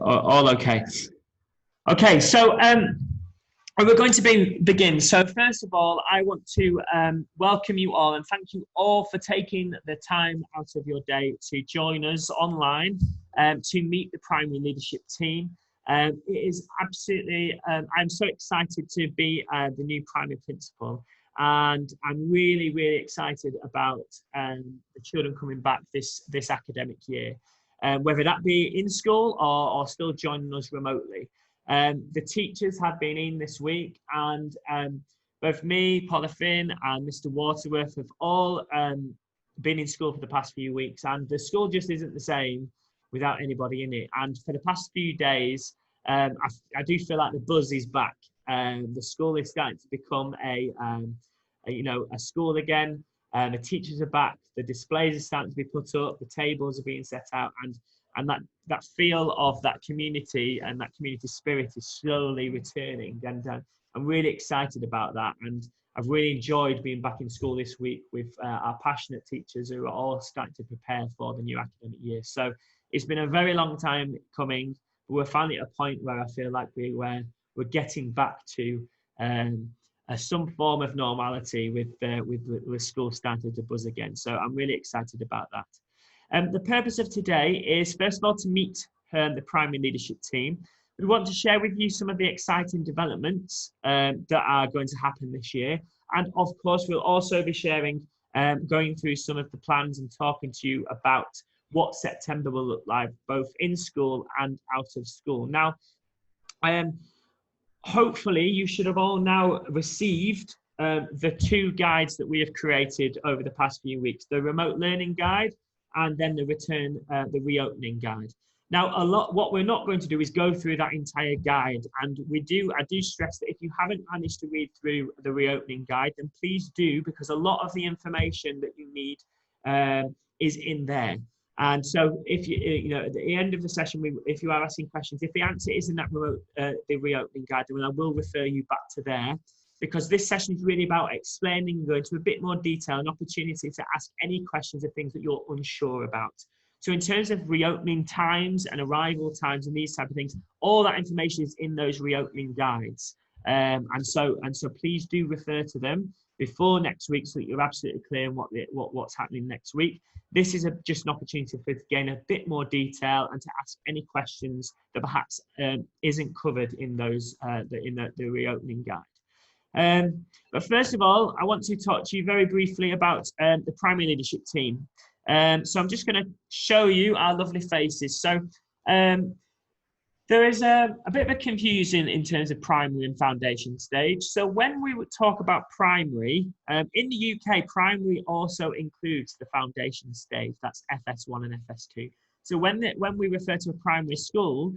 All okay. Okay, so we're going to begin. So first of all, I want to welcome you all and thank you all for taking the time out of your day to join us online to meet the primary leadership team. It is absolutely, I'm so excited to be the new primary principal, and I'm really, really excited about the children coming back this academic year, whether that be in school or still joining us remotely. The teachers have been in this week, and both me, Paula Finn, and Mr. Waterworth have all been in school for the past few weeks, and the school just isn't the same without anybody in it. And for the past few days, I do feel like the buzz is back. The school is starting to become a school again. The teachers are back. The displays are starting to be put up. The tables are being set out, and that feel of that community and that community spirit is slowly returning. And I'm really excited about that. And I've really enjoyed being back in school this week with our passionate teachers who are all starting to prepare for the new academic year. So it's been a very long time coming, but we're finally at a point where I feel like we're getting back to some form of normality with school starting to buzz again. So I'm really excited about that. The purpose of today is, first of all, to meet the primary leadership team. We want to share with you some of the exciting developments that are going to happen this year. And of course, we'll also be sharing, going through some of the plans and talking to you about what September will look like, both in school and out of school. Now, hopefully you should have all now received the two guides that we have created over the past few weeks, the remote learning guide and then the reopening guide. Now, what we're not going to do is go through that entire guide, and I do stress that if you haven't managed to read through the reopening guide, then please do, because a lot of the information that you need is in there. And so if you at the end of the session, if you are asking questions, if the answer is in that the reopening guide, then I will refer you back to there, because this session is really about explaining, going into a bit more detail, an opportunity to ask any questions of things that you're unsure about. So in terms of reopening times and arrival times and these type of things, all that information is in those reopening guides. And so please do refer to them before next week so that you're absolutely clear on what's happening next week. This is just an opportunity for you to gain a bit more detail and to ask any questions that perhaps isn't covered in those the reopening guide. But first of all, I want to talk to you very briefly about the primary leadership team. So I'm just going to show you our lovely faces. So there is a bit of a confusion in terms of primary and foundation stage. So when we would talk about primary, in the UK, primary also includes the foundation stage. That's FS1 and FS2. So when we refer to a primary school,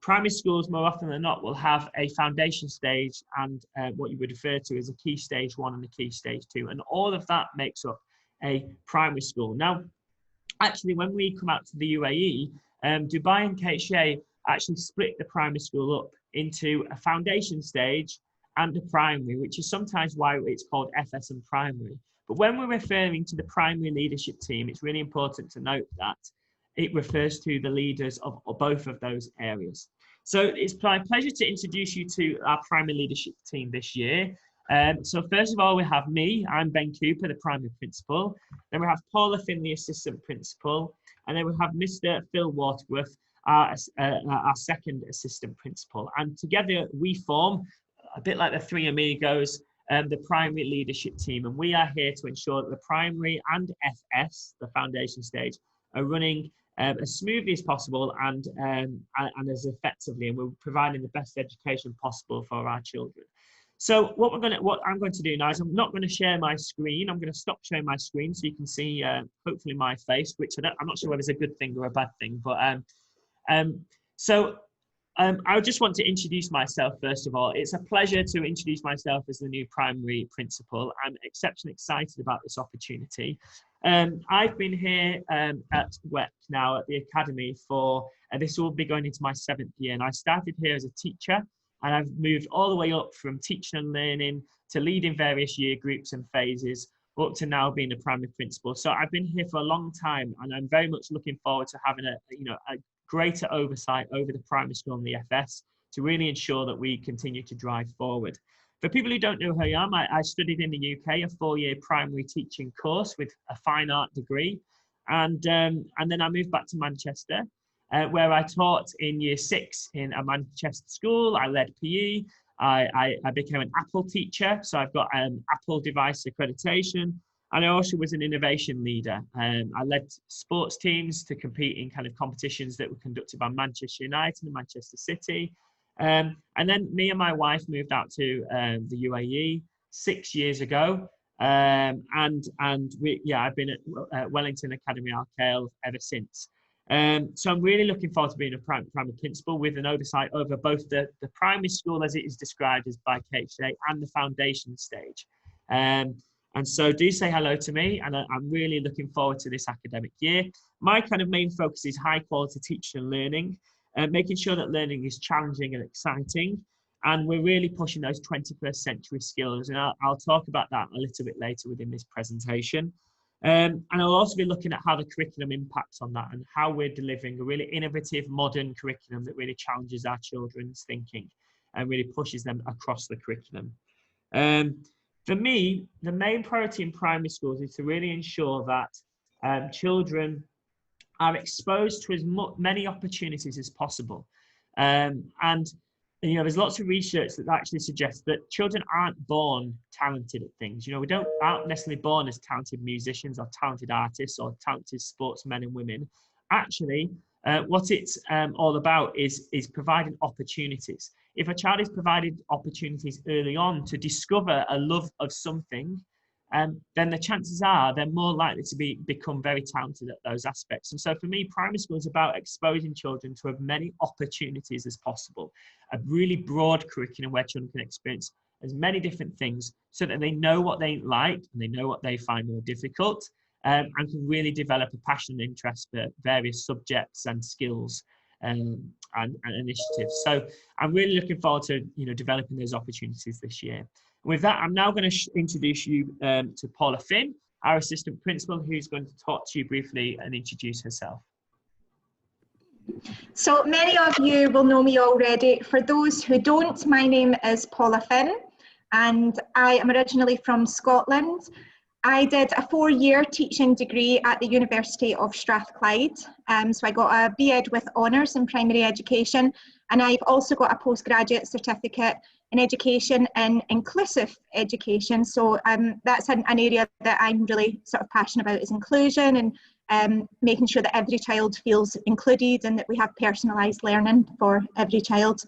primary schools more often than not will have a foundation stage and what you would refer to as a key stage 1 and a key stage 2. And all of that makes up a primary school. Now, actually, when we come out to the UAE, Dubai and KSA actually split the primary school up into a foundation stage and a primary, which is sometimes why it's called FS and primary. But when we're referring to the primary leadership team, it's really important to note that it refers to the leaders of both of those areas. So it's my pleasure to introduce you to our primary leadership team this year. So first of all, we have me. I'm Ben Cooper, the primary principal. Then we have Paula Finn, the assistant principal. And then we have Mr. Phil Waterworth, our second assistant principal. And together we form, a bit like the Three Amigos, the primary leadership team. And we are here to ensure that the primary and FS, the foundation stage, are running as smoothly as possible and as effectively. And we're providing the best education possible for our children. So what I'm going to do now is I'm not going to share my screen. I'm going to stop sharing my screen so you can see hopefully my face, which I'm not sure whether it's a good thing or a bad thing. But I just want to introduce myself first of all. It's a pleasure to introduce myself as the new primary principal. I'm exceptionally excited about this opportunity. I've been here at WEC now at the academy for this will be going into my 7th year, and I started here as a teacher. And I've moved all the way up from teaching and learning to leading various year groups and phases up to now being a primary principal. So I've been here for a long time, and I'm very much looking forward to having a greater oversight over the primary school and the FS to really ensure that we continue to drive forward. For people who don't know who I am, I studied in the UK a 4-year primary teaching course with a fine art degree. And then I moved back to Manchester, where I taught in year 6 in a Manchester school. I led PE. I became an Apple teacher, so I've got Apple device accreditation. And I also was an innovation leader. I led sports teams to compete in kind of competitions that were conducted by Manchester United and Manchester City. And then me and my wife moved out to the UAE 6 years ago. And I've been at Wellington Academy Arcale ever since. So I'm really looking forward to being a primary principal with an oversight over both the primary school as it is described as by Kate today and the foundation stage. And so do say hello to me, and I'm really looking forward to this academic year. My kind of main focus is high quality teaching and learning, making sure that learning is challenging and exciting. And we're really pushing those 21st century skills. And I'll talk about that a little bit later within this presentation. And I'll also be looking at how the curriculum impacts on that and how we're delivering a really innovative, modern curriculum that really challenges our children's thinking and really pushes them across the curriculum. For me, the main priority in primary schools is to really ensure that children are exposed to as many opportunities as possible. And you know, there's lots of research that actually suggests that children aren't born talented at things. You know, aren't necessarily born as talented musicians or talented artists or talented sportsmen and women. Actually, what it's all about is providing opportunities. If a child is provided opportunities early on to discover a love of something, then the chances are they're more likely to become very talented at those aspects. And so for me, primary school is about exposing children to as many opportunities as possible, a really broad curriculum where children can experience as many different things so that they know what they like and they know what they find more difficult, and can really develop a passion and interest for various subjects and skills and initiatives. So I'm really looking forward to developing those opportunities this year. With that, I'm now going to introduce you to Paula Finn, our assistant principal, who's going to talk to you briefly and introduce herself. So many of you will know me already. For those who don't, my name is Paula Finn, and I am originally from Scotland. I did a 4-year teaching degree at the University of Strathclyde. So I got a BEd with honours in primary education, and I've also got a postgraduate certificate in education and inclusive education. So that's an area that I'm really sort of passionate about, is inclusion and making sure that every child feels included and that we have personalised learning for every child.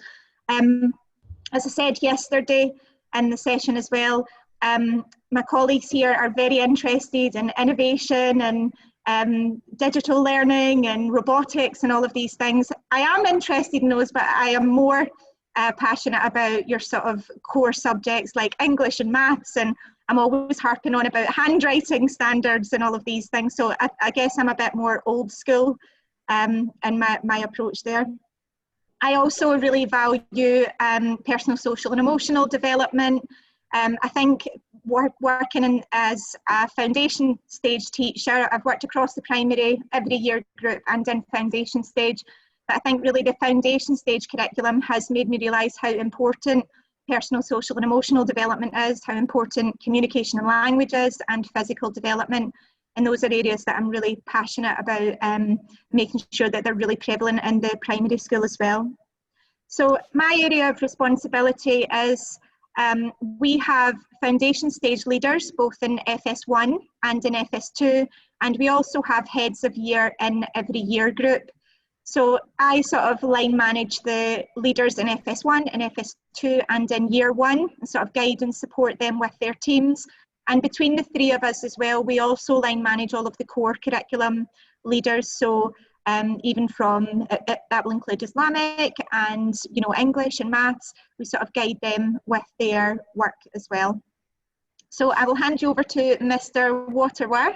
As I said yesterday in the session as well, my colleagues here are very interested in innovation and digital learning and robotics and all of these things. I am interested in those, but I am more passionate about your sort of core subjects like English and maths, and I'm always harping on about handwriting standards and all of these things. So I guess I'm a bit more old school in my approach there. I also really value personal, social and emotional development. I think working as a foundation stage teacher, I've worked across the primary, every year group and in foundation stage. But I think really the foundation stage curriculum has made me realise how important personal, social and emotional development is, how important communication and language is, and physical development. And those are areas that I'm really passionate about, making sure that they're really prevalent in the primary school as well. So my area of responsibility is we have foundation stage leaders both in FS1 and in FS2, and we also have heads of year in every year group. So I sort of line manage the leaders in FS1 and FS2 and in year 1, and sort of guide and support them with their teams. And between the 3 of us as well, we also line manage all of the core curriculum leaders. So even from, that will include Islamic and English and maths, we sort of guide them with their work as well. So I will hand you over to Mr. Waterworth.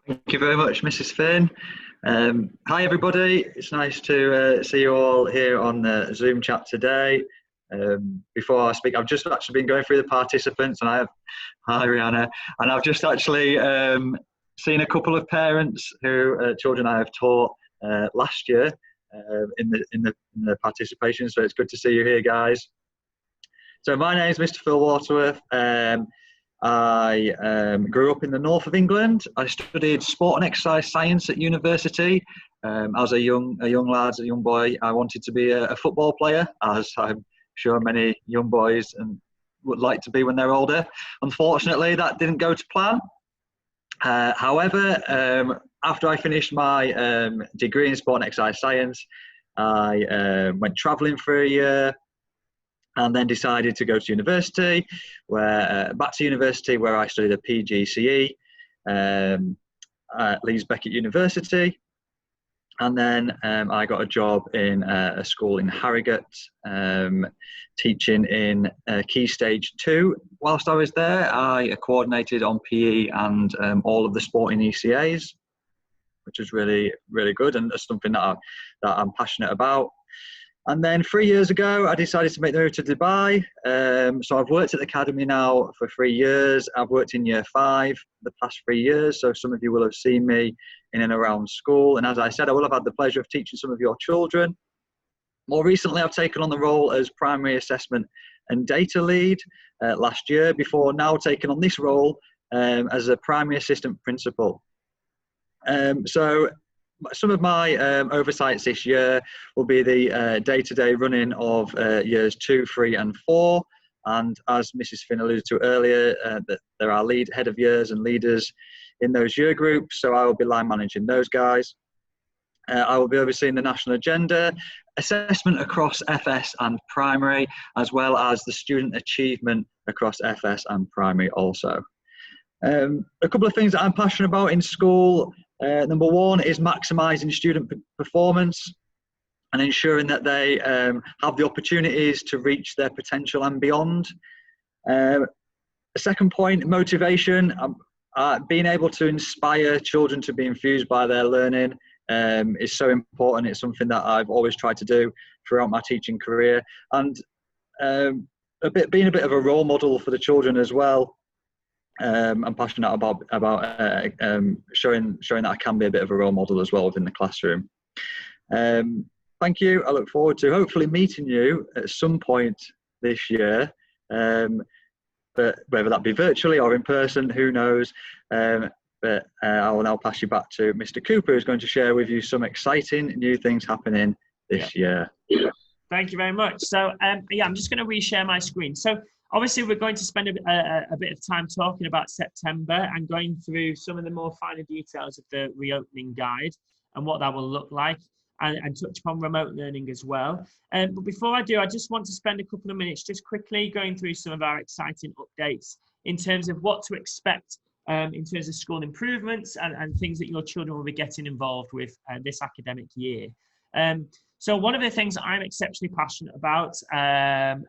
Thank you very much, Mrs. Finn. Hi everybody, it's nice to see you all here on the Zoom chat today. Before I speak, I've just actually been going through the participants, and hi Rihanna, and I've just actually seen a couple of parents who children I have taught last year in the participation. So it's good to see you here, guys. So my name is Mr. Phil Waterworth. I grew up in the north of England. I studied sport and exercise science at university. As a young lad, a young boy, I wanted to be a football player, as I'm sure many young boys would like to be when they're older. Unfortunately, that didn't go to plan. However, after I finished my degree in sport and exercise science, I went travelling for a year, and then decided to go to university, back to university where I studied a PGCE at Leeds Beckett University. And then I got a job in a school in Harrogate, teaching in Key Stage 2. Whilst I was there, I coordinated on PE and all of the sporting ECAs, which was really, really good, and something that I'm passionate about. And then 3 years ago, I decided to make the move to Dubai. So I've worked at the academy now for 3 years. I've worked in year 5 the past 3 years. So some of you will have seen me in and around school. And as I said, I will have had the pleasure of teaching some of your children. More recently, I've taken on the role as primary assessment and data lead last year, before now taking on this role as a primary assistant principal. So some of my oversights this year will be the day-to-day running of years 2, 3 and 4. And as Mrs. Finn alluded to earlier, that there are head of years and leaders in those year groups. So I will be line managing those guys. I will be overseeing the national agenda, assessment across FS and primary, as well as the student achievement across FS and primary also. A couple of things that I'm passionate about in school. Number one is maximising student performance and ensuring that they have the opportunities to reach their potential and beyond. The second point, motivation. Being able to inspire children to be infused by their learning is so important. It's something that I've always tried to do throughout my teaching career, and being a bit of a role model for the children as well. I'm passionate about showing that I can be a bit of a role model as well within the classroom. Thank you. I look forward to hopefully meeting you at some point this year, but whether that be virtually or in person, who knows. But I will now pass you back to Mr. Cooper, who's going to share with you some exciting new things happening this year. Thank you very much. So yeah, I'm just going to reshare my screen. So obviously, we're going to spend a bit of time talking about September and going through some of the more finer details of the reopening guide and what that will look like, and touch upon remote learning as well. But before I do, I just want to spend a couple of minutes just quickly going through some of our exciting updates in terms of what to expect in terms of school improvements and things that your children will be getting involved with this academic year. So one of the things that I'm exceptionally passionate about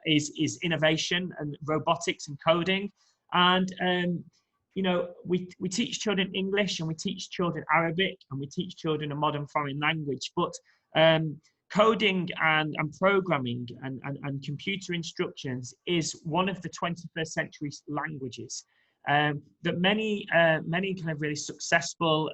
is innovation and robotics and coding. And, you know, we teach children English, and we teach children Arabic, and we teach children a modern foreign language. But coding and programming and computer instructions is one of the 21st century languages that many kind of really successful,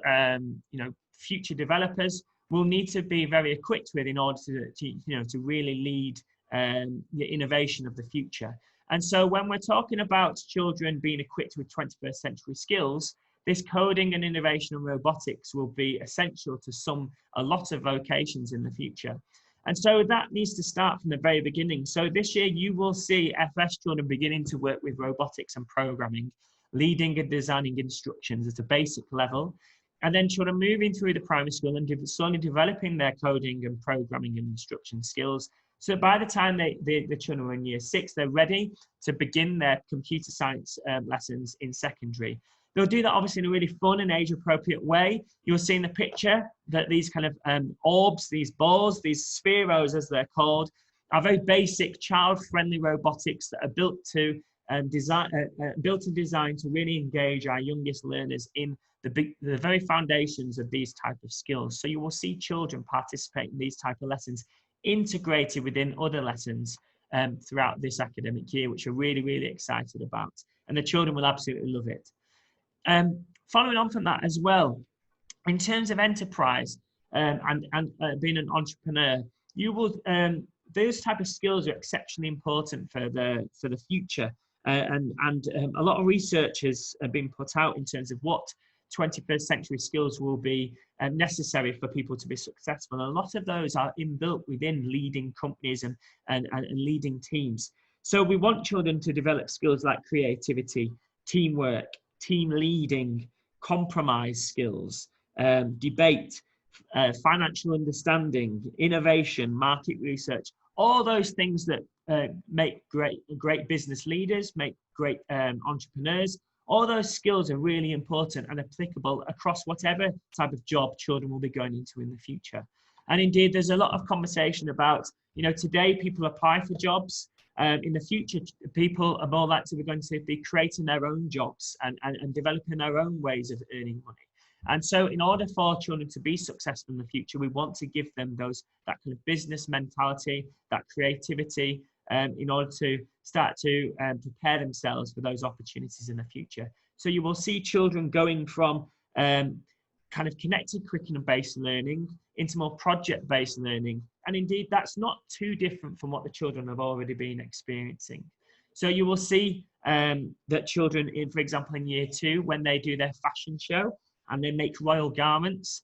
you know, future developers will need to be very equipped with in order to really lead the innovation of the future. And so when we're talking about children being equipped with 21st century skills, this coding and innovation and robotics will be essential to a lot of vocations in the future. And so that needs to start from the very beginning. So this year you will see FS children beginning to work with robotics and programming, leading and designing instructions at a basic level. And then children moving through the primary school and slowly developing their coding and programming and instruction skills. So by the time the children are in year 6, they're ready to begin their computer science lessons in secondary. They'll do that obviously in a really fun and age-appropriate way. You'll see in the picture that these kind of orbs, these balls, these spheros as they're called, are very basic child-friendly robotics that are built and designed to really engage our youngest learners in the very foundations of these type of skills. So you will see children participate in these type of lessons integrated within other lessons throughout this academic year, which we're really, really excited about. And the children will absolutely love it. following on from that as well, in terms of enterprise and being an entrepreneur, you will those type of skills are exceptionally important for the future. And a lot of research has been put out in terms of what 21st century skills will be necessary for people to be successful. And a lot of those are inbuilt within leading companies and leading teams. So we want children to develop skills like creativity, teamwork, team leading, compromise skills, debate, financial understanding, innovation, market research, all those things that make great business leaders, make great entrepreneurs. All those skills are really important and applicable across whatever type of job children will be going into in the future. And indeed, there's a lot of conversation about, today people apply for jobs. In the future, people are more likely going to be creating their own jobs and developing their own ways of earning money. And so in order for children to be successful in the future, we want to give them that kind of business mentality, that creativity, in order to start to prepare themselves for those opportunities in the future. So you will see children going from kind of connected curriculum-based learning into more project-based learning. And indeed, that's not too different from what the children have already been experiencing. So you will see that children, for example, in year 2, when they do their fashion show and they make royal garments,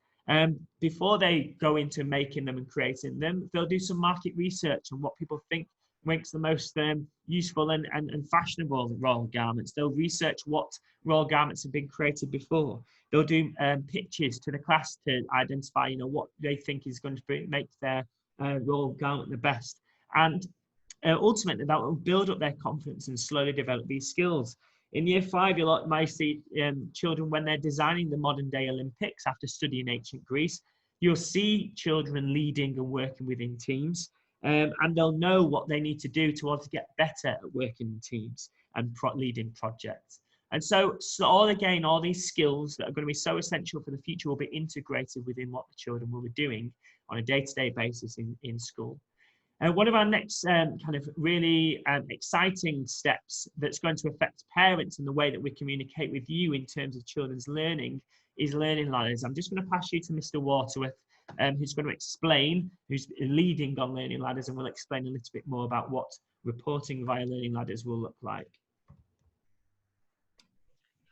before they go into making them and creating them, they'll do some market research on what people think makes the most useful and fashionable royal garments. They'll research what royal garments have been created before. They'll do pitches to the class to identify, what they think is going to make their royal garment the best. And ultimately, that will build up their confidence and slowly develop these skills. In year 5, you might see children, when they're designing the modern day Olympics after studying ancient Greece, you'll see children leading and working within teams. And they'll know what they need to do to get better at working in teams and leading projects. And so all these skills that are going to be so essential for the future will be integrated within what the children will be doing on a day-to-day basis in school. And one of our next kind of really exciting steps that's going to affect parents and the way that we communicate with you in terms of children's learning is learning ladders. I'm just going to pass you to Mr. Waterworth, who's going to explain, who's leading on learning ladders, and will explain a little bit more about what reporting via learning ladders will look like.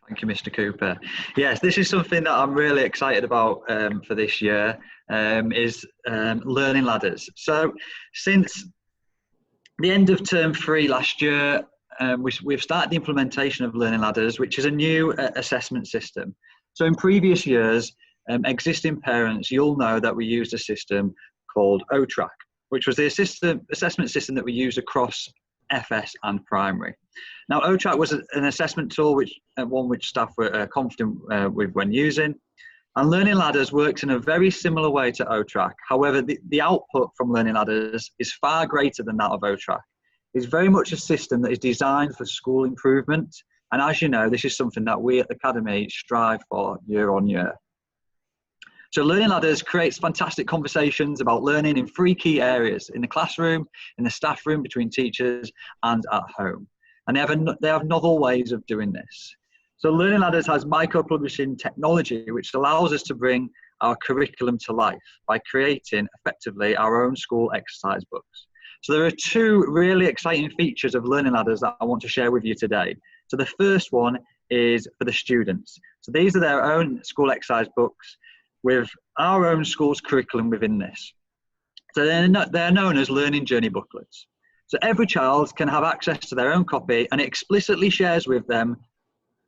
Thank you, Mr. Cooper. Yes, this is something that I'm really excited about for this year, is learning ladders. So since the end of term 3 last year, we've started the implementation of learning ladders, which is a new assessment system. So in previous years, existing parents, you'll know that we used a system called OTRAC, which was the assessment system that we used across FS and primary. Now, OTRAC was an assessment tool which staff were confident with when using, and Learning Ladders works in a very similar way to OTRAC. However, the output from Learning Ladders is far greater than that of OTRAC. It's very much a system that is designed for school improvement, and as you know, this is something that we at the Academy strive for year on year. So Learning Ladders creates fantastic conversations about learning in 3 key areas: in the classroom, in the staff room, between teachers, and at home. And they have novel ways of doing this. So Learning Ladders has micro-publishing technology, which allows us to bring our curriculum to life by creating effectively our own school exercise books. So there are 2 really exciting features of Learning Ladders that I want to share with you today. So the first one is for the students. So these are their own school exercise books with our own school's curriculum within this. So they're known as learning journey booklets. So every child can have access to their own copy, and it explicitly shares with them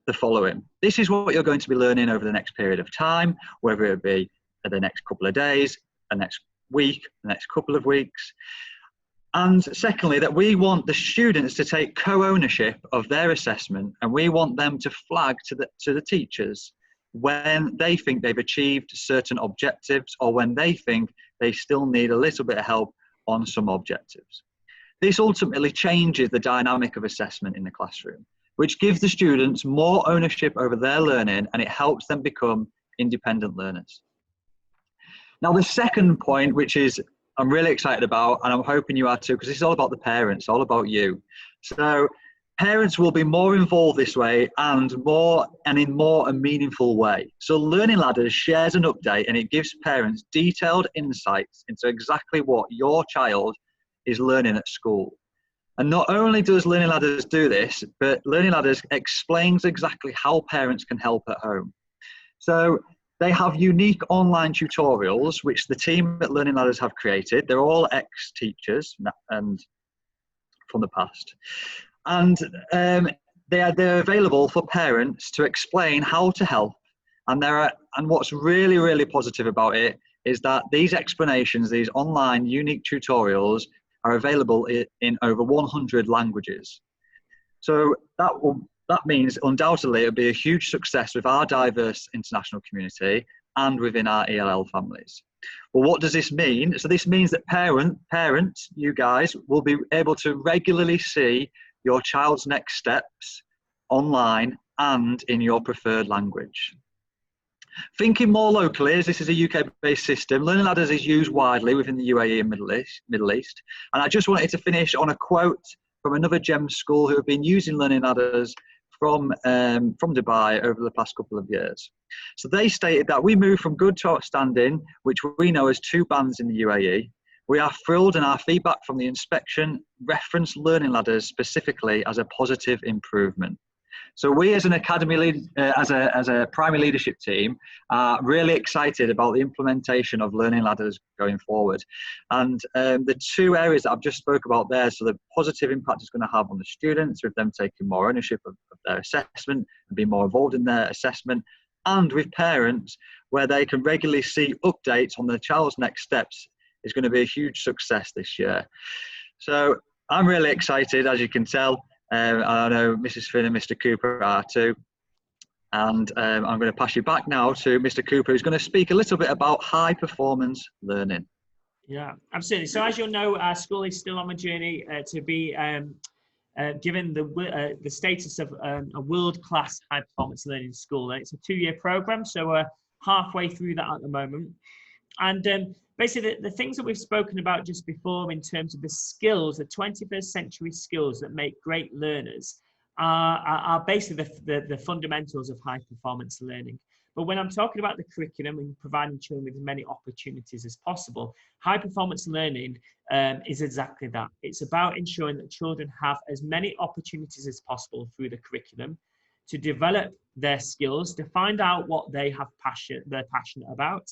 the following. This is what you're going to be learning over the next period of time, whether it be the next couple of days, the next week, the next couple of weeks. And secondly, that we want the students to take co-ownership of their assessment, and we want them to flag to the teachers when they think they've achieved certain objectives, or when they think they still need a little bit of help on some objectives. This ultimately changes the dynamic of assessment in the classroom, which gives the students more ownership over their learning, and it helps them become independent learners. Now, the second point, which is I'm really excited about, and I'm hoping you are too, because this is all about the parents, all about you. So Parents will be more involved this way and in more a meaningful way. So Learning Ladders shares an update, and it gives parents detailed insights into exactly what your child is learning at school. And not only does Learning Ladders do this, but Learning Ladders explains exactly how parents can help at home. So they have unique online tutorials, which the team at Learning Ladders have created. They're all ex-teachers and from the past. And they're available for parents to explain how to help. And what's really, really positive about it is that these explanations, these online unique tutorials, are available in over 100 languages. So that means undoubtedly it'll be a huge success with our diverse international community and within our ELL families. Well, what does this mean? So this means that parents, you guys, will be able to regularly see your child's next steps online and in your preferred language. Thinking more locally, as this is a UK-based system, Learning Ladders is used widely within the UAE and Middle East. And I just wanted to finish on a quote from another GEM school who have been using Learning Ladders from Dubai over the past couple of years. So they stated that we moved from good to outstanding, which we know as 2 bands in the UAE. We are thrilled, and our feedback from the inspection referenced Learning Ladders specifically as a positive improvement. So we as an academy as a primary leadership team are really excited about the implementation of Learning Ladders going forward. And the 2 areas that I've just spoke about there, so the positive impact it's going to have on the students with them taking more ownership of their assessment and being more involved in their assessment, and with parents where they can regularly see updates on their child's next steps, is going to be a huge success this year. So I'm really excited, as you can tell. I know Mrs. Finn and Mr. Cooper are too. And I'm going to pass you back now to Mr. Cooper, who's going to speak a little bit about high performance learning. Yeah, absolutely. So as you'll know, our school is still on a journey to be given the status of a world-class high performance learning school. And it's a 2-year program, so we're halfway through that at the moment. And basically, the things that we've spoken about just before in terms of the skills, the 21st century skills that make great learners are basically the fundamentals of high performance learning. But when I'm talking about the curriculum and providing children with as many opportunities as possible, high performance learning is exactly that. It's about ensuring that children have as many opportunities as possible through the curriculum to develop their skills, to find out what they're passionate about,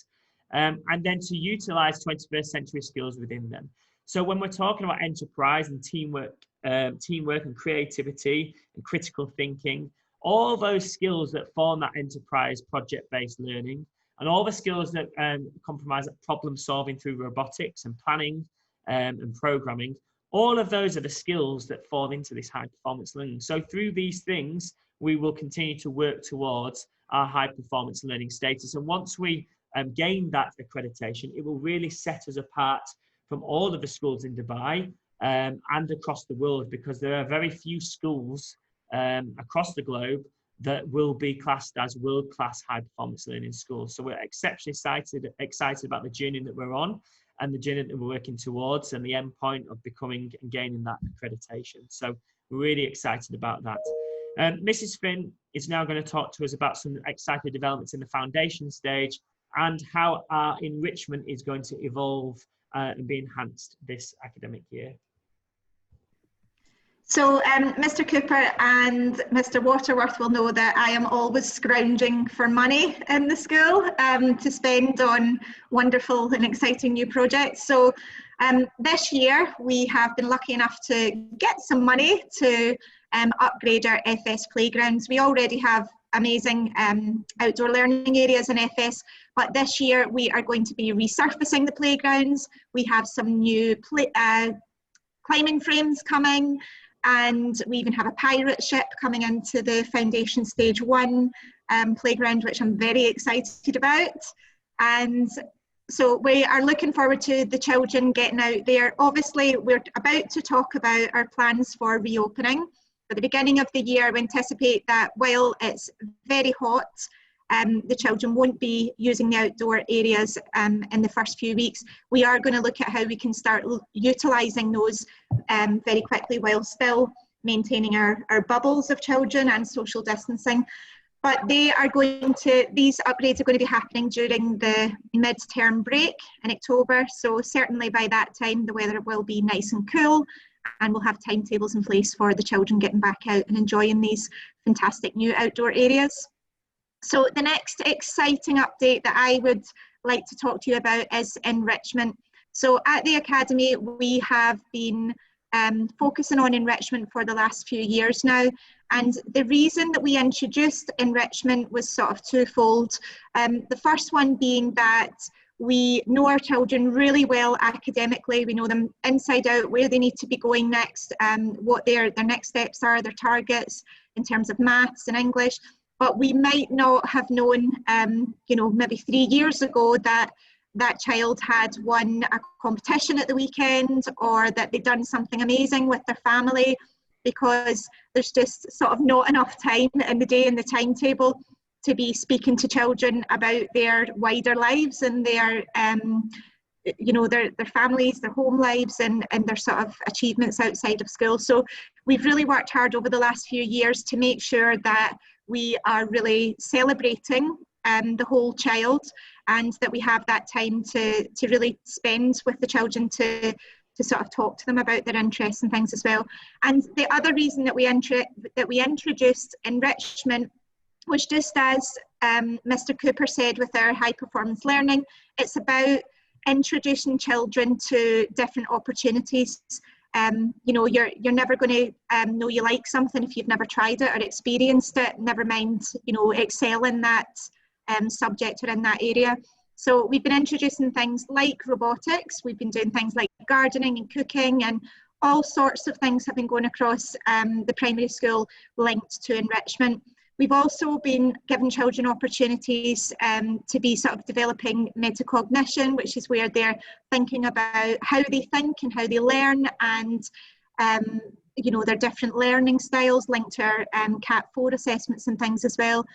and then to utilize 21st century skills within them. So when we're talking about enterprise and teamwork and creativity and critical thinking, all those skills that form that enterprise project-based learning, and all the skills that comprise problem solving through robotics and planning and programming, all of those are the skills that fall into this high performance learning. So through these things, we will continue to work towards our high performance learning status. And once we gain that accreditation, it will really set us apart from all of the schools in Dubai and across the world, because there are very few schools across the globe that will be classed as world-class high-performance learning schools. So we're exceptionally excited about the journey that we're on and the journey that we're working towards and the end point of becoming and gaining that accreditation. So we're really excited about that. Mrs. Finn is now going to talk to us about some exciting developments in the foundation stage and how our enrichment is going to evolve and be enhanced this academic year. So Mr. Cooper and Mr. Waterworth will know that I am always scrounging for money in the school to spend on wonderful and exciting new projects. So this year we have been lucky enough to get some money to upgrade our FS playgrounds. We already have amazing outdoor learning areas in FS, but this year we are going to be resurfacing the playgrounds. We have some new climbing frames coming, and we even have a pirate ship coming into the foundation stage 1 playground, which I'm very excited about. And so we are looking forward to the children getting out there. Obviously, we're about to talk about our plans for reopening. At the beginning of the year, we anticipate that while it's very hot, the children won't be using the outdoor areas in the first few weeks. We are going to look at how we can start utilising those very quickly while still maintaining our bubbles of children and social distancing. But these upgrades are going to be happening during the mid-term break in October. So certainly by that time, the weather will be nice and cool, and we'll have timetables in place for the children getting back out and enjoying these fantastic new outdoor areas. So the next exciting update that I would like to talk to you about is enrichment. So at the Academy, we have been focusing on enrichment for the last few years now. And the reason that we introduced enrichment was sort of twofold. The first one being that we know our children really well academically. We know them inside out, where they need to be going next, what their next steps are, their targets in terms of maths and English. But we might not have known, maybe 3 years ago that child had won a competition at the weekend, or that they'd done something amazing with their family, because there's just sort of not enough time in the day in the timetable to be speaking to children about their wider lives and their families, their home lives, and their sort of achievements outside of school. So we've really worked hard over the last few years to make sure that we are really celebrating the whole child, and that we have that time to really spend with the children to sort of talk to them about their interests and things as well. And the other reason that we introduced enrichment was, just as Mr. Cooper said with our high performance learning, it's about introducing children to different opportunities. You're never going to know you like something if you've never tried it or experienced it, never mind, excel in that subject or in that area. So we've been introducing things like robotics, we've been doing things like gardening and cooking, and all sorts of things have been going across the primary school linked to enrichment. We've also been giving children opportunities to be sort of developing metacognition, which is where they're thinking about how they think and how they learn, and their different learning styles linked to our CAT4 assessments and things as well.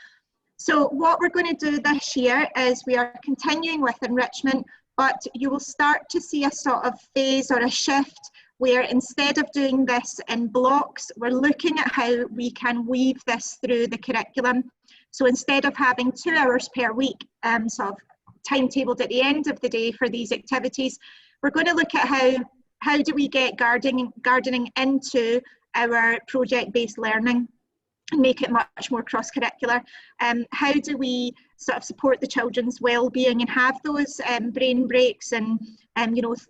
So what we're going to do this year is we are continuing with enrichment, but you will start to see a sort of phase or a shift where, instead of doing this in blocks, we're looking at how we can weave this through the curriculum. So instead of having 2 hours per week sort of timetabled at the end of the day for these activities, we're going to look at how do we get gardening into our project-based learning and make it much more cross-curricular. How do we sort of support the children's well-being and have those brain breaks and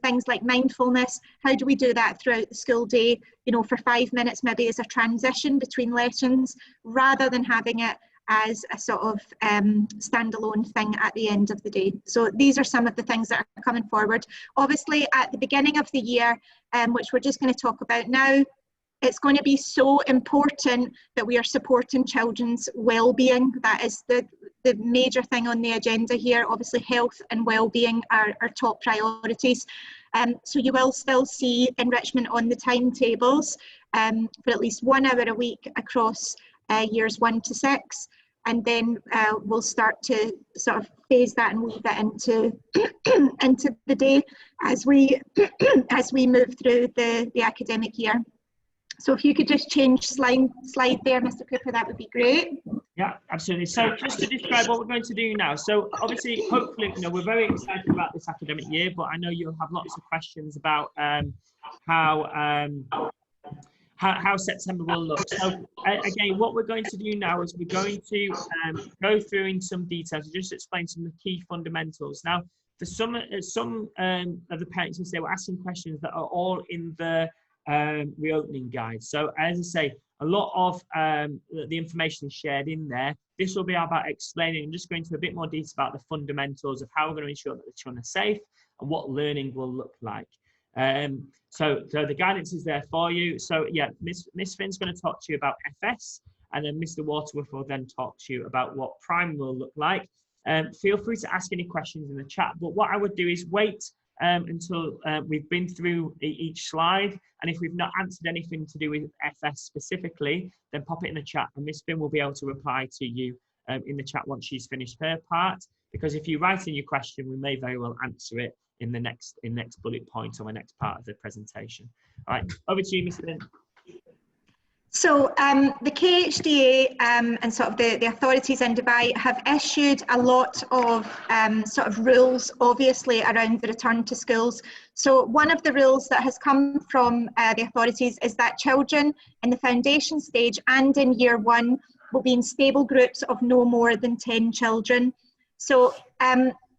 things like mindfulness? How do we do that throughout the school day, for 5 minutes maybe as a transition between lessons, rather than having it as a sort of standalone thing at the end of the day? So these are some of the things that are coming forward. Obviously at the beginning of the year, which we're just going to talk about now, it's going to be so important that we are supporting children's well-being. That is the major thing on the agenda here. Obviously, health and well-being are our top priorities. So you will still see enrichment on the timetables for at least 1 hour a week across years 1 to 6. And then we'll start to sort of phase that and weave that into into the day as we move through the academic year. So if you could just change slide there, Mr. Cooper, that would be great. Yeah, absolutely. So just to describe what we're going to do now. So obviously, hopefully, we're very excited about this academic year, but I know you'll have lots of questions about how September will look. So again, what we're going to do now is we're going to go through in some details and just explain some of the key fundamentals. Now, for some of the parents who say we're asking questions that are all in the reopening guide. So as I say, a lot of the information is shared in there. This will be about explaining and just going into a bit more detail about the fundamentals of how we're going to ensure that the children are safe and what learning will look like. So the guidance is there for you. So yeah, Miss Finn's going to talk to you about FS, and then Mr. Waterworth will then talk to you about what prime will look like. Feel free to ask any questions in the chat, but what I would do is wait until we've been through each slide, and if we've not answered anything to do with FS specifically, then pop it in the chat and Miss Finn will be able to reply to you in the chat once she's finished her part, because if you write in your question, we may very well answer it in the next bullet point or the next part of the presentation. All right, over to you, Miss Finn. So the KHDA and sort of the authorities in Dubai have issued a lot of sort of rules, obviously, around the return to schools. So one of the rules that has come from the authorities is that children in the foundation stage and in year one will be in stable groups of no more than 10 children. So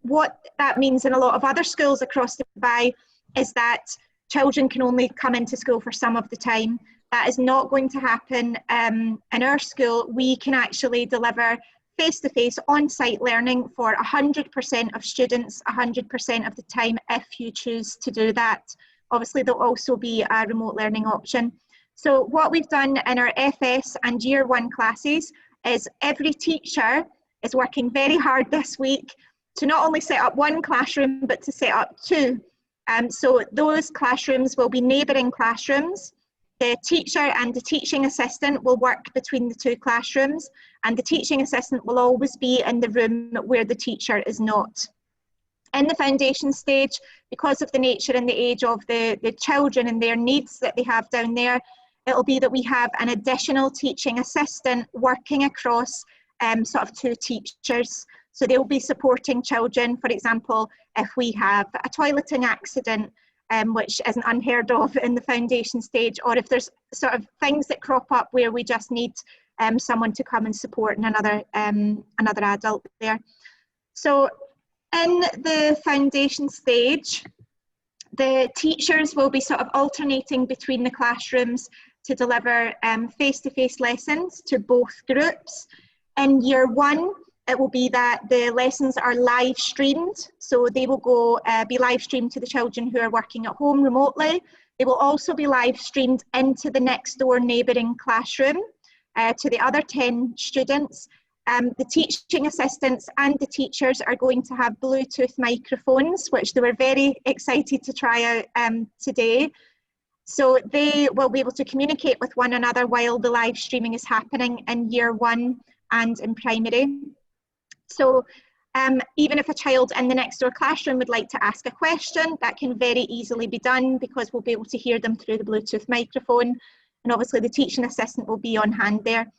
what that means in a lot of other schools across Dubai is that children can only come into school for some of the time. That is not going to happen in our school. We can actually deliver face-to-face on-site learning for 100% of students 100% of the time if you choose to do that. Obviously, there'll also be a remote learning option. So what we've done in our FS and year one classes is every teacher is working very hard this week to not only set up one classroom, but to set up two. So those classrooms will be neighbouring classrooms. The teacher and the teaching assistant will work between the two classrooms, and the teaching assistant will always be in the room where the teacher is not. In the foundation stage, because of the nature and the age of the children and their needs that they have down there, it'll be that we have an additional teaching assistant working across sort of two teachers. So they'll be supporting children, for example, if we have a toileting accident, which isn't unheard of in the foundation stage, or if there's sort of things that crop up where we just need someone to come and support another adult there. So in the foundation stage, the teachers will be sort of alternating between the classrooms to deliver face-to-face lessons to both groups. In year one, it will be that the lessons are live streamed, so they will be live streamed to the children who are working at home remotely. They will also be live streamed into the next door neighbouring classroom to the other 10 students. The teaching assistants and the teachers are going to have Bluetooth microphones, which they were very excited to try out today. So they will be able to communicate with one another while the live streaming is happening in year one and in primary. So even if a child in the next door classroom would like to ask a question, that can very easily be done because we'll be able to hear them through the Bluetooth microphone. And obviously the teaching assistant will be on hand there.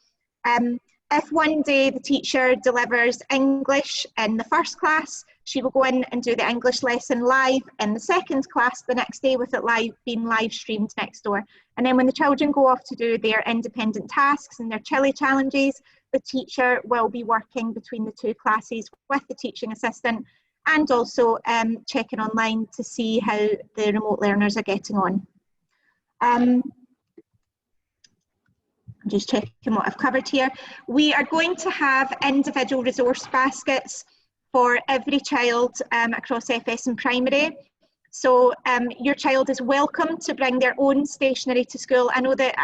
If one day the teacher delivers English in the first class, she will go in and do the English lesson live in the second class the next day with it being live streamed next door. And then when the children go off to do their independent tasks and their chili challenges, the teacher will be working between the two classes with the teaching assistant and also checking online to see how the remote learners are getting on. I'm just checking what I've covered here. We are going to have individual resource baskets for every child across FS and primary. So your child is welcome to bring their own stationery to school. I know that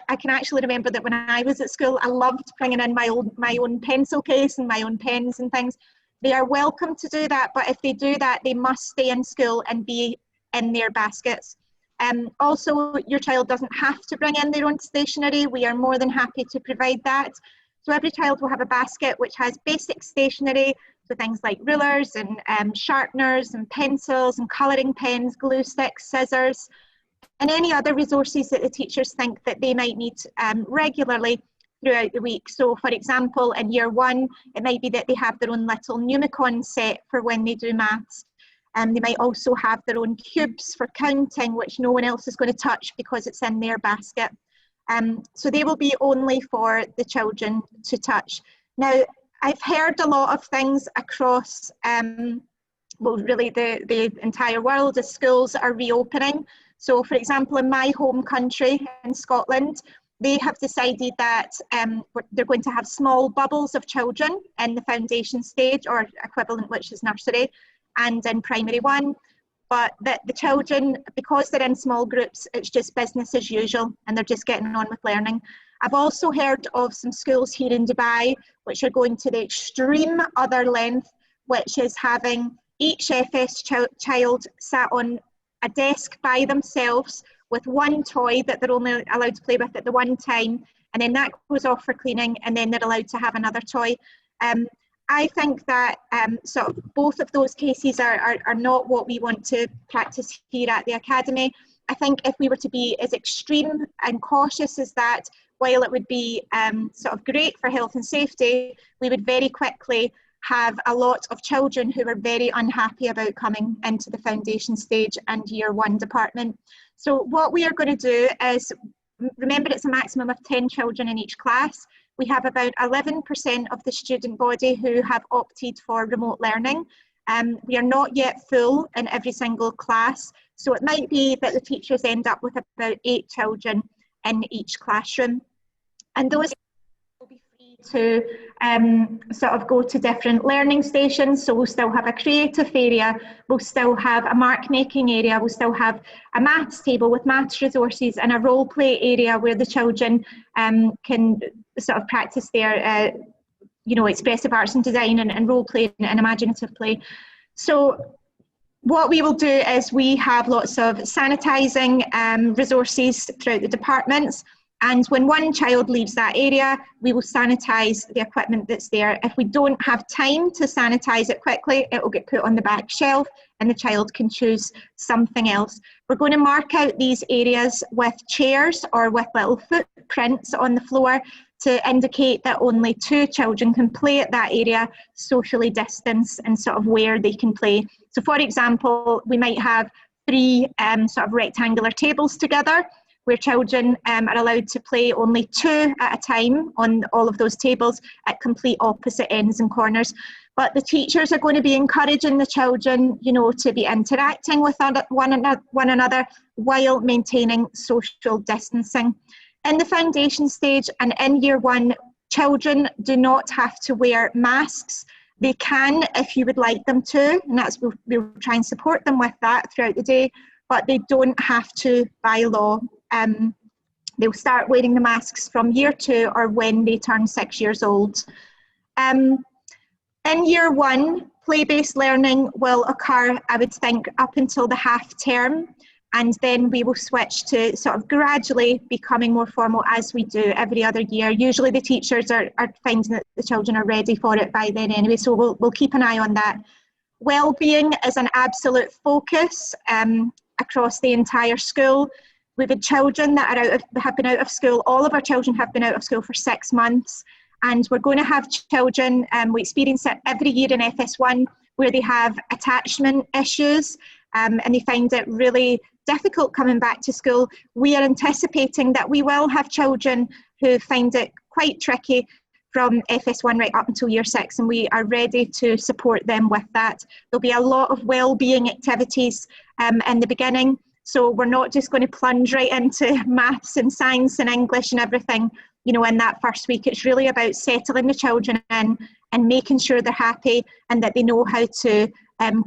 I can actually remember that when I was at school, I loved bringing in my own pencil case and my own pens and things. They are welcome to do that, but if they do that, they must stay in school and be in their baskets. Also, your child doesn't have to bring in their own stationery. We are more than happy to provide that. So every child will have a basket which has basic stationery, so things like rulers and sharpeners and pencils and colouring pens, glue sticks, scissors, and any other resources that the teachers think that they might need regularly throughout the week. So for example, in year one, it might be that they have their own little Numicon set for when they do maths. They might also have their own cubes for counting, which no one else is going to touch because it's in their basket. So they will be only for the children to touch. Now, I've heard a lot of things across, well, really the entire world as schools are reopening. So, for example, in my home country, in Scotland, they have decided that they're going to have small bubbles of children in the foundation stage, or equivalent, which is nursery, and in primary one, but that the children, because they're in small groups, it's just business as usual and they're just getting on with learning. I've also heard of some schools here in Dubai which are going to the extreme other length, which is having each FS child sat on a desk by themselves with one toy that they're only allowed to play with at the one time, and then that goes off for cleaning, and then they're allowed to have another toy. I think that sort of both of those cases are not what we want to practice here at the Academy. I think if we were to be as extreme and cautious as that, while it would be sort of great for health and safety, we would very quickly have a lot of children who were very unhappy about coming into the foundation stage and year 1 department. So what we are going to do is, remember it's a maximum of 10 children in each class. We have about 11% of the student body who have opted for remote learning. We are not yet full in every single class, so it might be that the teachers end up with about 8 children in each classroom. And those will be free to sort of go to different learning stations. So we'll still have a creative area, we'll still have a mark making area, we'll still have a maths table with maths resources, and a role play area where the children can sort of practice their expressive arts and design and role play and imaginative play. So what we will do is we have lots of sanitising resources throughout the departments. And when one child leaves that area, we will sanitise the equipment that's there. If we don't have time to sanitise it quickly, it will get put on the back shelf and the child can choose something else. We're going to mark out these areas with chairs or with little footprints on the floor to indicate that only 2 children can play at that area, socially distanced, and sort of where they can play. So for example, we might have 3 sort of rectangular tables together, where children are allowed to play only 2 at a time on all of those tables at complete opposite ends and corners. But the teachers are going to be encouraging the children, to be interacting with one another while maintaining social distancing. In the foundation stage and in year 1, children do not have to wear masks. They can if you would like them to, and we'll try and support them with that throughout the day, but they don't have to by law. They'll start wearing the masks from year 2 or when they turn 6 years old. In year 1, play-based learning will occur, I would think, up until the half term, and then we will switch to sort of gradually becoming more formal as we do every other year. Usually the teachers are finding that the children are ready for it by then anyway, so we'll keep an eye on that. Wellbeing is an absolute focus across the entire school. We've had children that have been out of school. All of our children have been out of school for 6 months, and we're going to have children, we experience it every year in FS1, where they have attachment issues and they find it really difficult coming back to school. We are anticipating that we will have children who find it quite tricky from FS1 right up until year 6, and we are ready to support them with that. There'll be a lot of wellbeing activities in the beginning. So we're not just going to plunge right into maths and science and English and everything, in that first week. It's really about settling the children in and making sure they're happy and that they know how to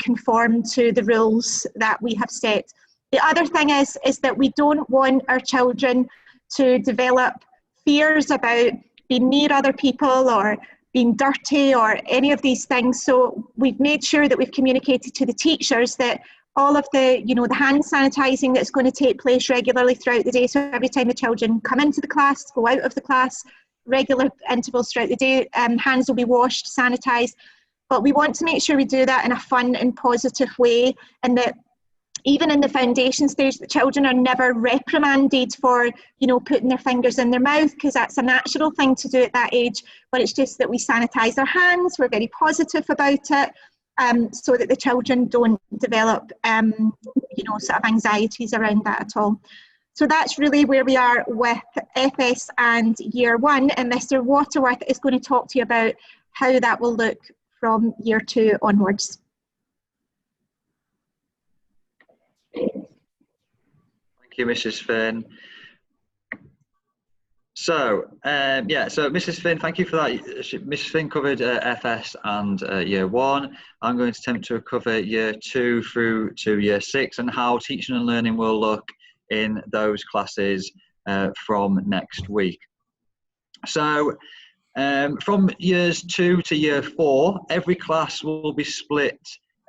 conform to the rules that we have set. The other thing is that we don't want our children to develop fears about being near other people or being dirty or any of these things. So we've made sure that we've communicated to the teachers that all of the, the hand sanitising that's going to take place regularly throughout the day. So every time the children come into the class, go out of the class, regular intervals throughout the day, hands will be washed, sanitised. But we want to make sure we do that in a fun and positive way, and that even in the foundation stage, the children are never reprimanded for, putting their fingers in their mouth, because that's a natural thing to do at that age. But it's just that we sanitise our hands, we're very positive about it. So that the children don't develop, sort of anxieties around that at all. So that's really where we are with FS and year 1, and Mr. Waterworth is going to talk to you about how that will look from year 2 onwards. Thank you, Mrs. Finn. So, so Mrs. Finn, thank you for that. Mrs. Finn covered FS and year 1. I'm going to attempt to cover year 2 through to year 6 and how teaching and learning will look in those classes from next week. So, from years 2 to year 4, every class will be split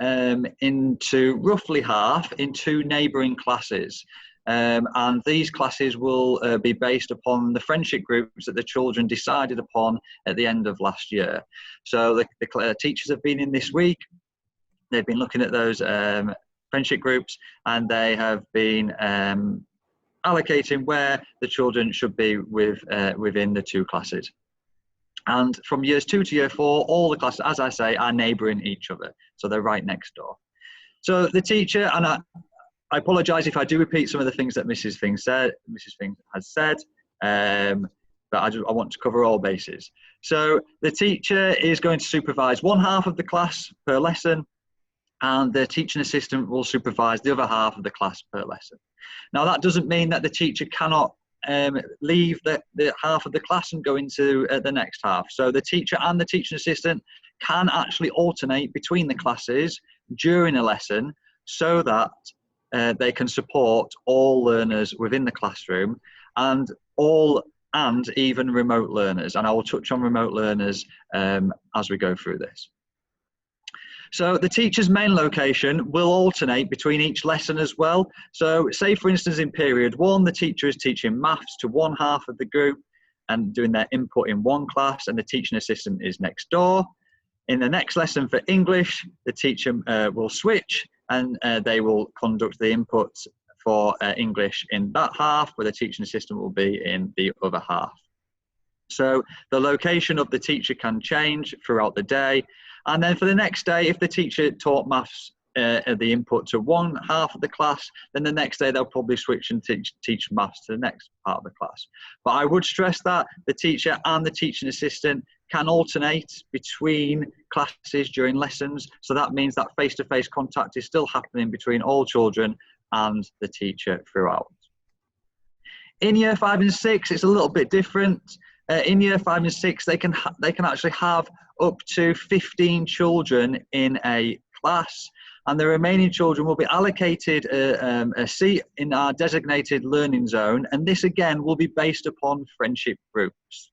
into roughly half in 2 neighbouring classes. And these classes will be based upon the friendship groups that the children decided upon at the end of last year. So the teachers have been in this week. They've been looking at those friendship groups, and they have been allocating where the children should be within the two classes. And from years 2 to year 4, all the classes, as I say, are neighbouring each other. So they're right next door. So the teacher, and I apologise if I do repeat some of the things that Mrs. Fing has said, but I want to cover all bases. So the teacher is going to supervise one half of the class per lesson, and the teaching assistant will supervise the other half of the class per lesson. Now that doesn't mean that the teacher cannot leave the half of the class and go into the next half. So the teacher and the teaching assistant can actually alternate between the classes during a lesson so that they can support all learners within the classroom and even remote learners. And I will touch on remote learners as we go through this. So the teacher's main location will alternate between each lesson as well. So say for instance in period 1, the teacher is teaching maths to one half of the group and doing their input in one class, and the teaching assistant is next door. In the next lesson for English, the teacher will switch and they will conduct the inputs for English in that half, where the teaching assistant will be in the other half. So the location of the teacher can change throughout the day. And then for the next day, if the teacher taught maths, the input to one half of the class, then the next day they'll probably switch and teach maths to the next part of the class. But I would stress that the teacher and the teaching assistant can alternate between classes during lessons. So that means that face-to-face contact is still happening between all children and the teacher throughout. In year 5 and 6, it's a little bit different. In year 5 and 6, they can actually have up to 15 children in a class, and the remaining children will be allocated a seat in our designated learning zone, and this again will be based upon friendship groups.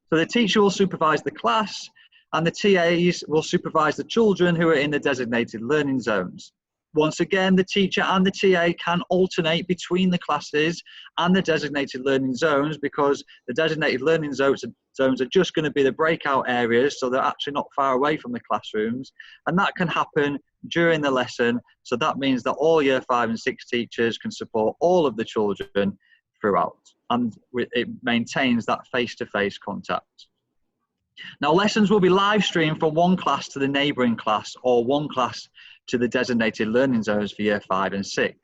So the teacher will supervise the class, and the TAs will supervise the children who are in the designated learning zones. Once again, the teacher and the TA can alternate between the classes and the designated learning zones, because the designated learning zones are just going to be the breakout areas, so they're actually not far away from the classrooms, and that can happen during the lesson. So that means that all year 5 and 6 teachers can support all of the children throughout, and it maintains that face-to-face contact. Now lessons will be live streamed from one class to the neighbouring class, or one class to the designated learning zones for year 5 and 6.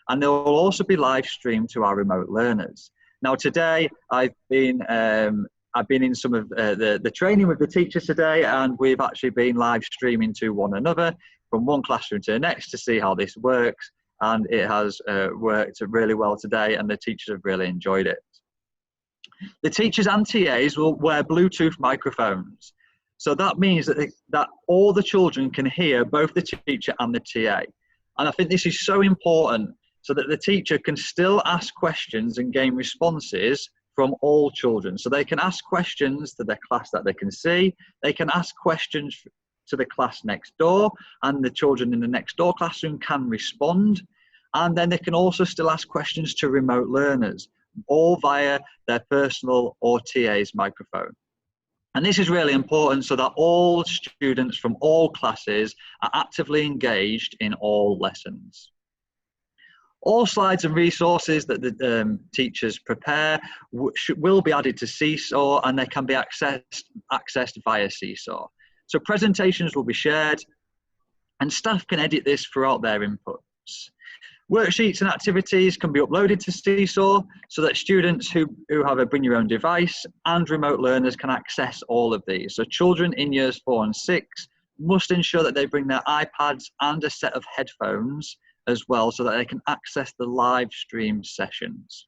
And they will also be live streamed to our remote learners. Now today I've been in some of the training with the teachers today, and we've actually been live streaming to one another from one classroom to the next to see how this works. And it has worked really well today, and the teachers have really enjoyed it. The teachers and TAs will wear Bluetooth microphones. So that means that all the children can hear both the teacher and the TA. And I think this is so important, so that the teacher can still ask questions and gain responses from all children. So they can ask questions to their class that they can see. They can ask questions to the class next door, and the children in the next door classroom can respond. And then they can also still ask questions to remote learners, all via their personal or TA's microphone. And this is really important, so that all students from all classes are actively engaged in all lessons. All slides and resources that the teachers prepare will be added to Seesaw, and they can be accessed via Seesaw. So presentations will be shared, and staff can edit this throughout their inputs. Worksheets and activities can be uploaded to Seesaw, so that students who have a bring your own device and remote learners can access all of these. So children in years 4 and 6 must ensure that they bring their iPads and a set of headphones as well, so that they can access the live stream sessions.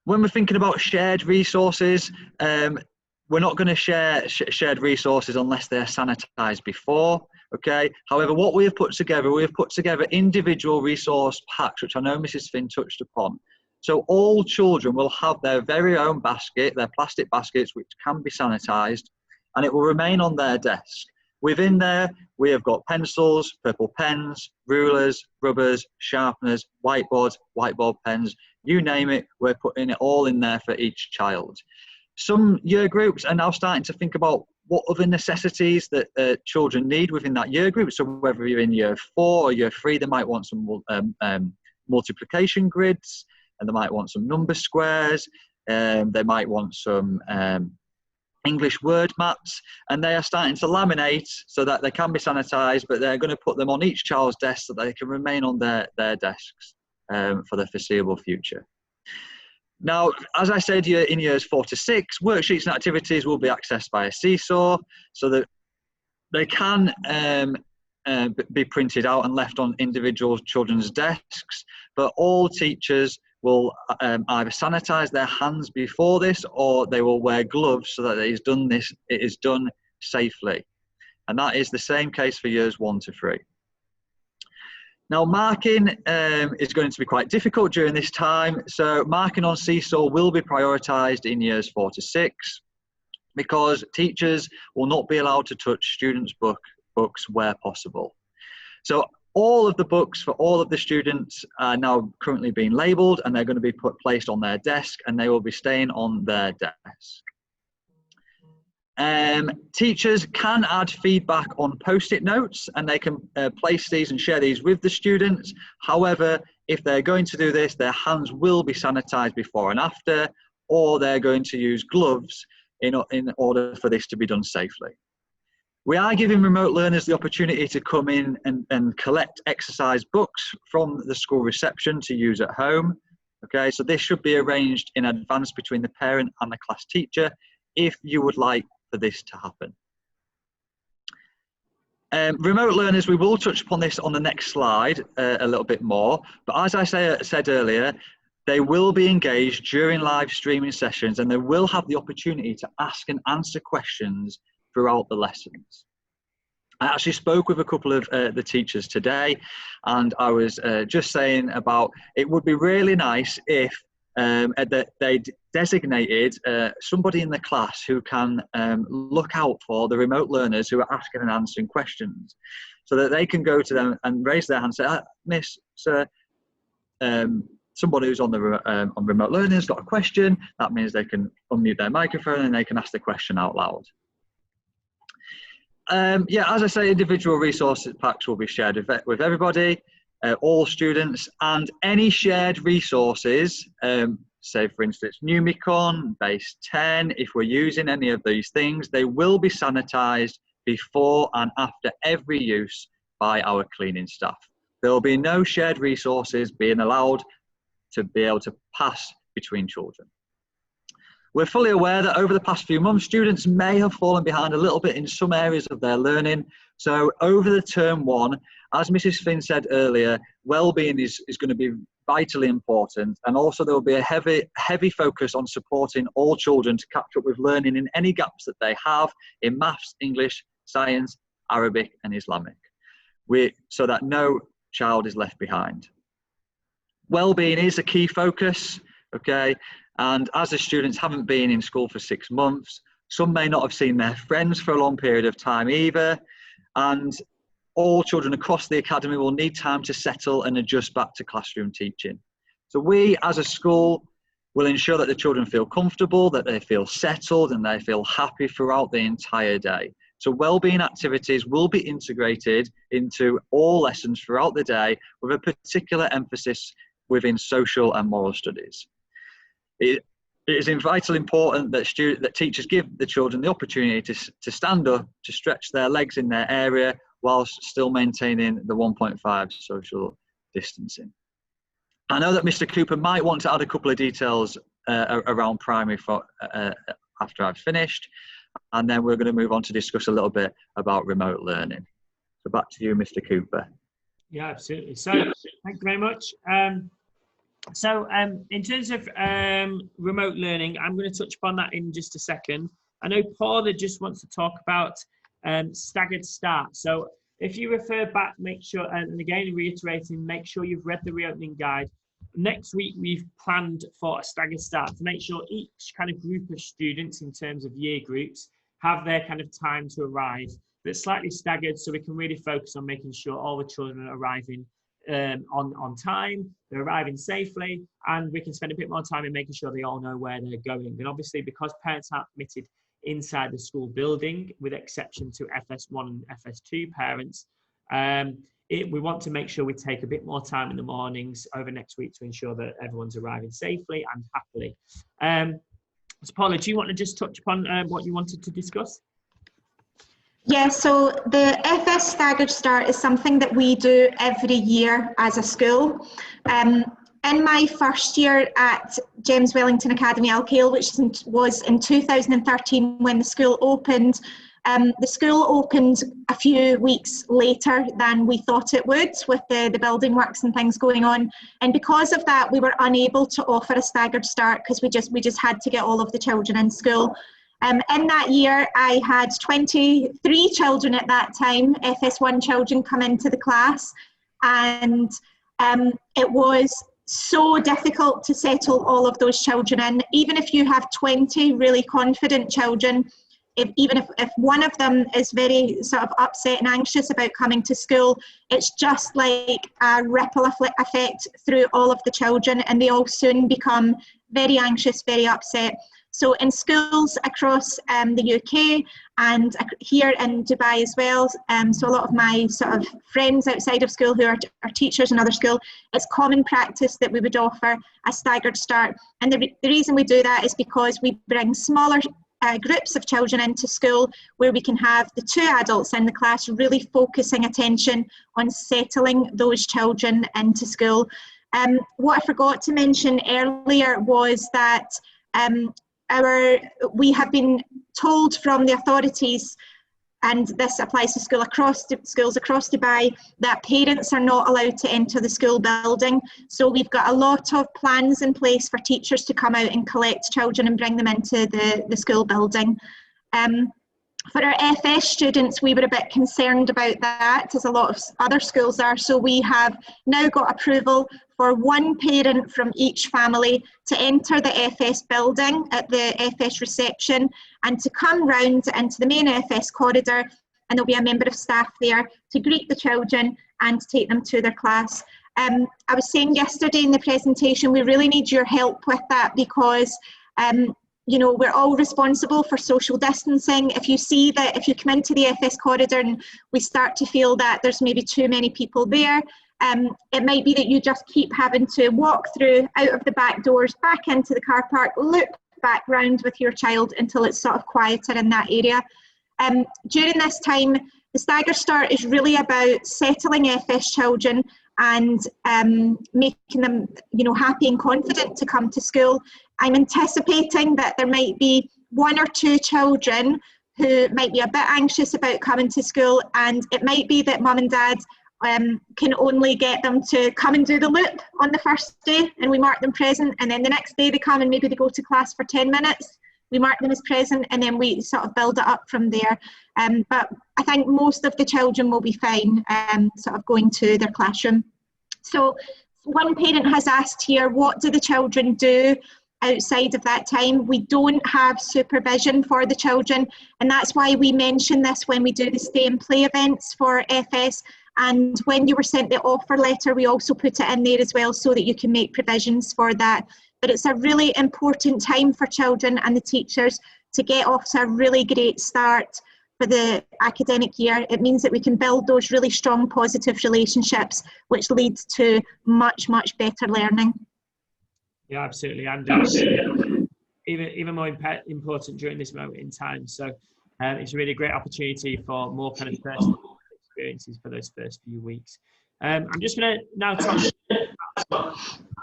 When we're thinking about shared resources, we're not going to share shared resources unless they're sanitized before. Okay. However, what we have put together individual resource packs, which I know Mrs. Finn touched upon. So all children will have their very own basket, their plastic baskets, which can be sanitized, and it will remain on their desk. Within there, we have got pencils, purple pens, rulers, rubbers, sharpeners, whiteboards, whiteboard pens, you name it, we're putting it all in there for each child. Some year groups are now starting to think about what other necessities that children need within that year group. So whether you're in year 4 or year 3, they might want some multiplication grids, and they might want some number squares, they might want some English word maps, and they are starting to laminate so that they can be sanitized, but they're going to put them on each child's desk so that they can remain on their desks for the foreseeable future. Now, as I said, in years 4 to 6, worksheets and activities will be accessed by a seesaw so that they can be printed out and left on individual children's desks, but all teachers will either sanitize their hands before this, or they will wear gloves so that it is done safely. And that is the same case for years 1 to 3. Now, marking is going to be quite difficult during this time. So marking on Seesaw will be prioritized in years 4 to 6 because teachers will not be allowed to touch students' books where possible. So all of the books for all of the students are now currently being labelled, and they're going to be placed on their desk, and they will be staying on their desk. Teachers can add feedback on post-it notes, and they can place these and share these with the students. However, if they're going to do this, their hands will be sanitized before and after, or they're going to use gloves in order for this to be done safely. We are giving remote learners the opportunity to come in and collect exercise books from the school reception to use at home. Okay, so this should be arranged in advance between the parent and the class teacher if you would like for this to happen. Remote learners, we will touch upon this on the next slide a little bit more, but as I said earlier, they will be engaged during live streaming sessions, and they will have the opportunity to ask and answer questions throughout the lessons. I actually spoke with a couple of the teachers today, and I was just saying about it would be really nice if they designated somebody in the class who can look out for the remote learners who are asking and answering questions, so that they can go to them and raise their hand and say, Miss, Sir, somebody who's on remote learning has got a question. That means they can unmute their microphone and they can ask the question out loud. Yeah, as I say, individual resource packs will be shared with everybody, all students, and any shared resources, say for instance Numicon, Base 10, if we're using any of these things, they will be sanitized before and after every use by our cleaning staff. There will be no shared resources being allowed to be able to pass between children. We're fully aware that over the past few months, students may have fallen behind a little bit in some areas of their learning. So over the term 1, as Mrs. Finn said earlier, well-being is going to be vitally important. And also there will be a heavy focus on supporting all children to catch up with learning in any gaps that they have in maths, English, science, Arabic and Islamic, so that no child is left behind. Well-being is a key focus, okay? And as the students haven't been in school for 6 months, some may not have seen their friends for a long period of time either. And all children across the academy will need time to settle and adjust back to classroom teaching. So we as a school will ensure that the children feel comfortable, that they feel settled and they feel happy throughout the entire day. So wellbeing activities will be integrated into all lessons throughout the day with a particular emphasis within social and moral studies. It is vitally important that teachers give the children the opportunity to stand up, to stretch their legs in their area, whilst still maintaining the 1.5 social distancing. I know that Mr. Cooper might want to add a couple of details around primary after I've finished, and then we're going to move on to discuss a little bit about remote learning. So back to you, Mr. Cooper. Yeah, absolutely. So thank you very much. In terms of remote learning, I'm going to touch upon that in just a second. I know Paula just wants to talk about staggered start. So if you refer back, make sure, and again reiterating, make sure you've read the reopening guide. Next week, we've planned for a staggered start to make sure each kind of group of students in terms of year groups have their kind of time to arrive, but slightly staggered so we can really focus on making sure all the children are arriving on time, they're arriving safely, and we can spend a bit more time in making sure they all know where they're going. And obviously, because parents aren't permitted inside the school building, with exception to FS1 and FS2 parents, we want to make sure we take a bit more time in the mornings over next week to ensure that everyone's arriving safely and happily. So Paula, do you want to just touch upon what you wanted to discuss? Yeah, so the FS Staggered Start is something that we do every year as a school. In my first year at James Wellington Academy, Alkale, which was in 2013 when the school opened, the school opened a few weeks later than we thought it would, with the building works and things going on. And because of that, we were unable to offer a staggered start because we just had to get all of the children in school. In that year, I had 23 children at that time, FS1 children, come into the class, and it was so difficult to settle all of those children in. Even if you have 20 really confident children, even if one of them is very sort of upset and anxious about coming to school, it's just like a ripple effect through all of the children, and they all soon become very anxious, very upset. So in schools across the UK and here in Dubai as well, so a lot of my sort of friends outside of school who are teachers in other school, it's common practice that we would offer a staggered start. And the reason we do that is because we bring smaller groups of children into school where we can have the 2 adults in the class really focusing attention on settling those children into school. What I forgot to mention earlier was that we have been told from the authorities, and this applies to schools across Dubai, that parents are not allowed to enter the school building. So we've got a lot of plans in place for teachers to come out and collect children and bring them into the school building. For our FS students, we were a bit concerned about that, as a lot of other schools are. So we have now got approval for 1 parent from each family to enter the FS building at the FS reception and to come round into the main FS corridor, and there'll be a member of staff there to greet the children and take them to their class. I was saying yesterday in the presentation, we really need your help with that, because you know, we're all responsible for social distancing. If you come into the FS corridor and we start to feel that there's maybe too many people there, it might be that you just keep having to walk through out of the back doors, back into the car park, loop back round with your child until it's sort of quieter in that area. During this time, the stagger start is really about settling FS children and making them, you know, happy and confident to come to school. I'm anticipating that there might be 1 or 2 children who might be a bit anxious about coming to school, and it might be that mum and dad can only get them to come and do the loop on the first day and we mark them present, and then the next day they come and maybe they go to class for 10 minutes, we mark them as present, and then we sort of build it up from there. But I think most of the children will be fine sort of going to their classroom. So one parent has asked here, what do the children do outside of that time? We don't have supervision for the children, and that's why we mention this when we do the stay and play events for FS. And when you were sent the offer letter, we also put it in there as well so that you can make provisions for that. But it's a really important time for children and the teachers to get off to a really great start for the academic year. It means that we can build those really strong positive relationships, which leads to much, much better learning. Yeah, absolutely. And even more important during this moment in time. So it's a really great opportunity for more kind of personal experiences for those first few weeks. I'm just going to now talk about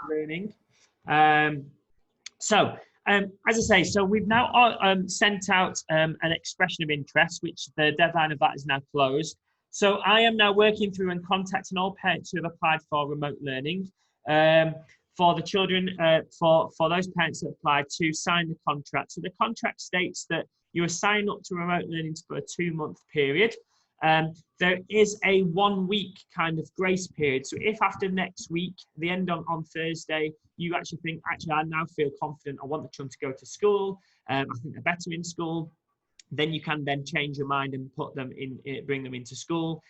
learning. As I say, so we've now sent out an expression of interest, which the deadline of that is now closed. So I am now working through and contacting all parents who have applied for remote learning. For the children, for those parents that applied to sign the contract. So the contract states that you are signing up to remote learning for a 2-month period. There is a 1-week kind of grace period. So if after next week, the end on Thursday, you actually think, I now feel confident, I want the children to go to school, I think they're better in school, then you can then change your mind and put them in, bring them into school.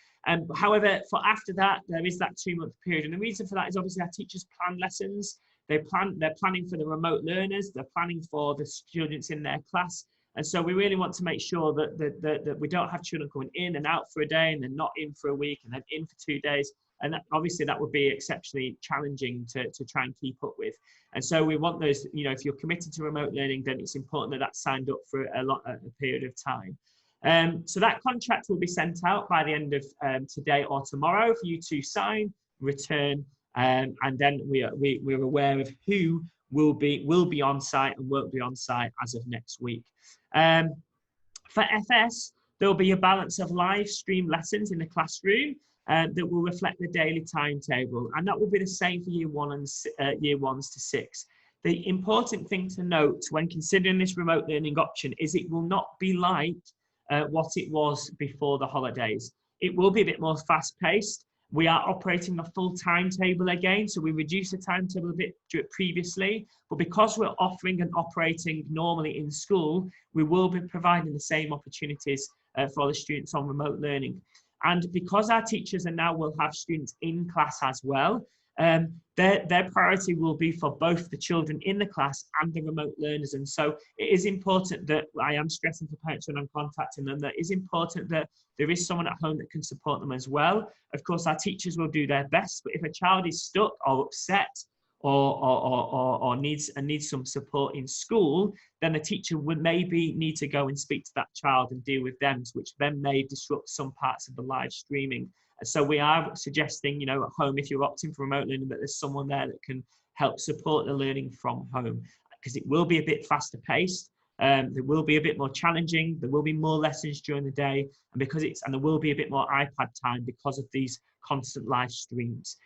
However, for after that, there is that 2-month period. And the reason for that is obviously our teachers plan lessons. They're planning for the remote learners. They're planning for the students in their class. And so we really want to make sure that we don't have children going in and out for a day and then not in for a week and then in for 2 days. And obviously that would be exceptionally challenging to try and keep up with. And so we want those, if you're committed to remote learning, then it's important that that's signed up for a period of time. So that contract will be sent out by the end of today or tomorrow for you to sign, return, and then we're aware of who will be on site and won't be on site as of next week. For FS, there'll be a balance of live stream lessons in the classroom that will reflect the daily timetable, and that will be the same for year 1s to 6. The important thing to note when considering this remote learning option is it will not be like what it was before the holidays. It will be a bit more fast-paced. We are operating a full timetable again, so we reduced the timetable a bit previously, but because we're offering and operating normally in school, we will be providing the same opportunities for the students on remote learning. And because our teachers now will have students in class as well, their priority will be for both the children in the class and the remote learners. And so it is important that I am stressing to parents when I'm contacting them that it is important that there is someone at home that can support them as well. Of course, our teachers will do their best, but if a child is stuck or upset or needs some support in school, then the teacher would maybe need to go and speak to that child and deal with them, which then may disrupt some parts of the live streaming. So we are suggesting, at home, if you're opting for remote learning, that there's someone there that can help support the learning from home, because it will be a bit faster paced. There will be a bit more challenging. There will be more lessons during the day, and there will be a bit more iPad time because of these constant live streams.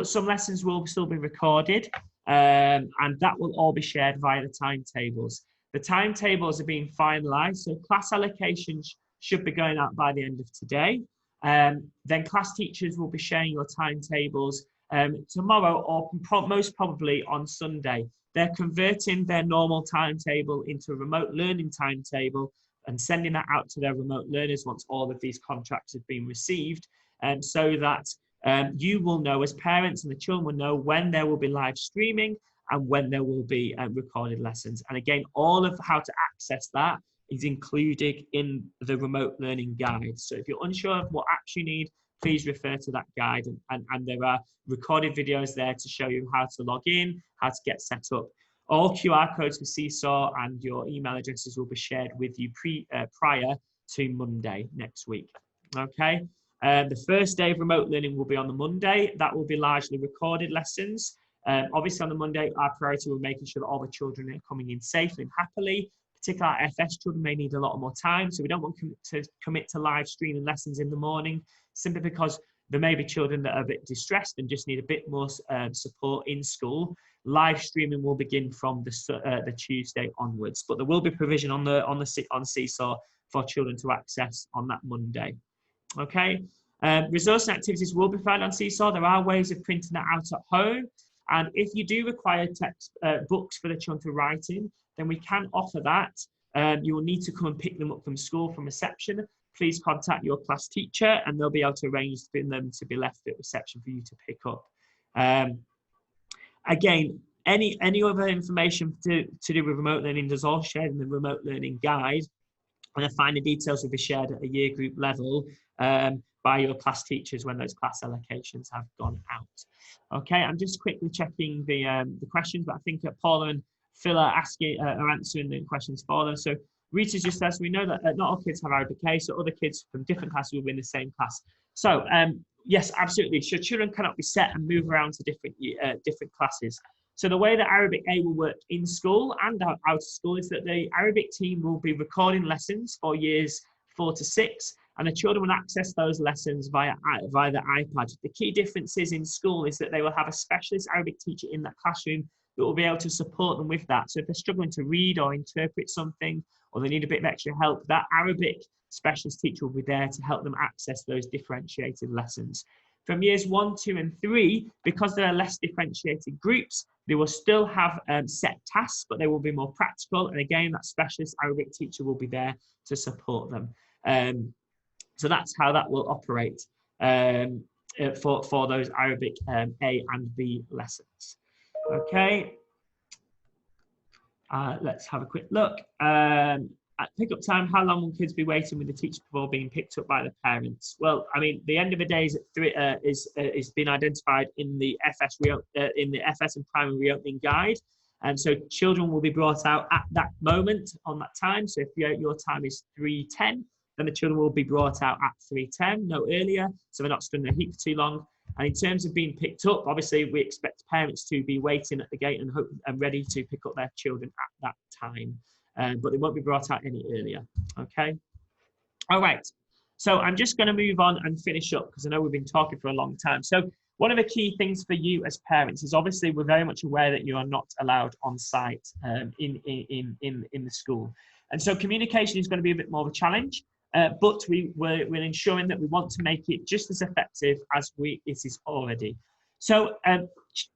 Some lessons will still be recorded, and that will all be shared via the timetables. The timetables are being finalised, so class allocations should be going out by the end of today. Then class teachers will be sharing your timetables tomorrow or most probably on Sunday. They're converting their normal timetable into a remote learning timetable and sending that out to their remote learners once all of these contracts have been received, so that you will know as parents and the children will know when there will be live streaming and when there will be recorded lessons. And again, all of how to access that is included in the remote learning guide. So if you're unsure of what apps you need, please refer to that guide, and there are recorded videos there to show you how to log in, how to get set up. All QR codes for Seesaw and your email addresses will be shared with you prior to Monday next week. Okay. The first day of remote learning will be on the Monday. That will be largely recorded lessons. Obviously on the Monday, our priority will be making sure that all the children are coming in safely and happily. Particularly our FS children may need a lot more time, so we don't want to commit to live streaming lessons in the morning, simply because there may be children that are a bit distressed and just need a bit more support in school. Live streaming will begin from the Tuesday onwards, but there will be provision on Seesaw for children to access on that Monday. Okay, resource and activities will be found on Seesaw. There are ways of printing that out at home, and if you do require books for the children to write in, then we can offer that. You will need to come and pick them up from school from reception. Please contact your class teacher and they'll be able to arrange for them to be left at reception for you to pick up. Again, any other information to do with remote learning is all shared in the remote learning guide, and the finer details will be shared at a year group level by your class teachers when those class allocations have gone out. Okay, I'm just quickly checking the questions, but I think Paula and Phil are answering the questions for them. So Rita just says, we know that not all kids have Arabic A, so other kids from different classes will be in the same class. So yes, absolutely. So children cannot be set and move around to different classes. So the way that Arabic A will work in school and out of school is that the Arabic team will be recording lessons for years 4 to 6, and the children will access those lessons via the iPad. The key differences in school is that they will have a specialist Arabic teacher in that classroom that will be able to support them with that. So if they're struggling to read or interpret something, or they need a bit of extra help, that Arabic specialist teacher will be there to help them access those differentiated lessons. From years 1, 2, and 3, because there are less differentiated groups, they will still have set tasks, but they will be more practical. And again, that specialist Arabic teacher will be there to support them. So that's how that will operate for those Arabic A and B lessons. Okay, let's have a quick look. at pickup time, how long will kids be waiting with the teacher before being picked up by the parents? Well, I mean, the end of the day is is been identified in the FS and primary reopening guide, and so children will be brought out at that moment on that time. So if your time is 3:10, then the children will be brought out at 3:10, no earlier, so they're not stood in the heat for too long. And in terms of being picked up, obviously we expect parents to be waiting at the gate and ready to pick up their children at that time. But they won't be brought out any earlier. Okay. All right. So I'm just going to move on and finish up because I know we've been talking for a long time. So one of the key things for you as parents is obviously we're very much aware that you are not allowed on site in the school. And so communication is going to be a bit more of a challenge, but we're ensuring that we want to make it just as effective as it is already. So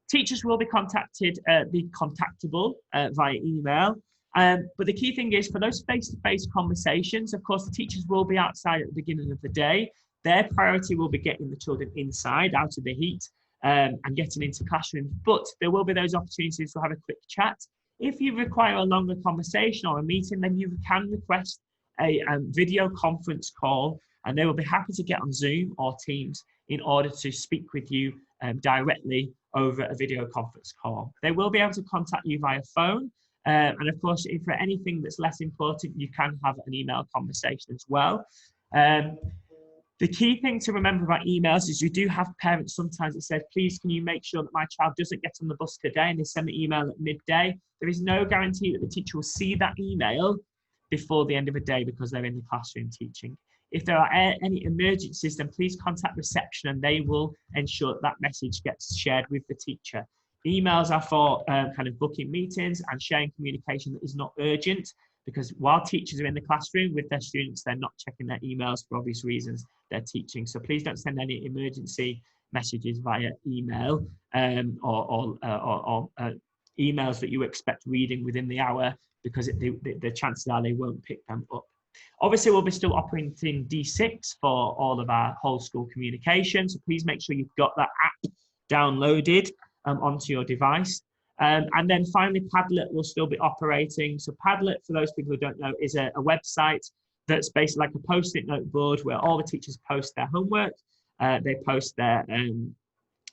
teachers will be contactable via email. But the key thing is for those face-to-face conversations, of course, the teachers will be outside at the beginning of the day. Their priority will be getting the children inside, out of the heat, and getting into classrooms. But there will be those opportunities to have a quick chat. If you require a longer conversation or a meeting, then you can request a video conference call, and they will be happy to get on Zoom or Teams in order to speak with you directly over a video conference call. They will be able to contact you via phone. And of course, if for anything that's less important, you can have an email conversation as well. The key thing to remember about emails is you do have parents sometimes that say, please, can you make sure that my child doesn't get on the bus today? And they send the email at midday. There is no guarantee that the teacher will see that email before the end of the day because they're in the classroom teaching. If there are any emergencies, then please contact reception and they will ensure that that message gets shared with the teacher. Emails are for kind of booking meetings and sharing communication that is not urgent, because while teachers are in the classroom with their students, they're not checking their emails for obvious reasons. They're teaching. So please don't send any emergency messages via email or emails that you expect reading within the hour, because the chances are they won't pick them up. Obviously, we'll be still operating D6 for all of our whole school communication. So please make sure you've got that app downloaded onto your device. And then finally, Padlet will still be operating. So Padlet, for those people who don't know, is a website that's basically like a post-it note board where all the teachers post their homework, they post their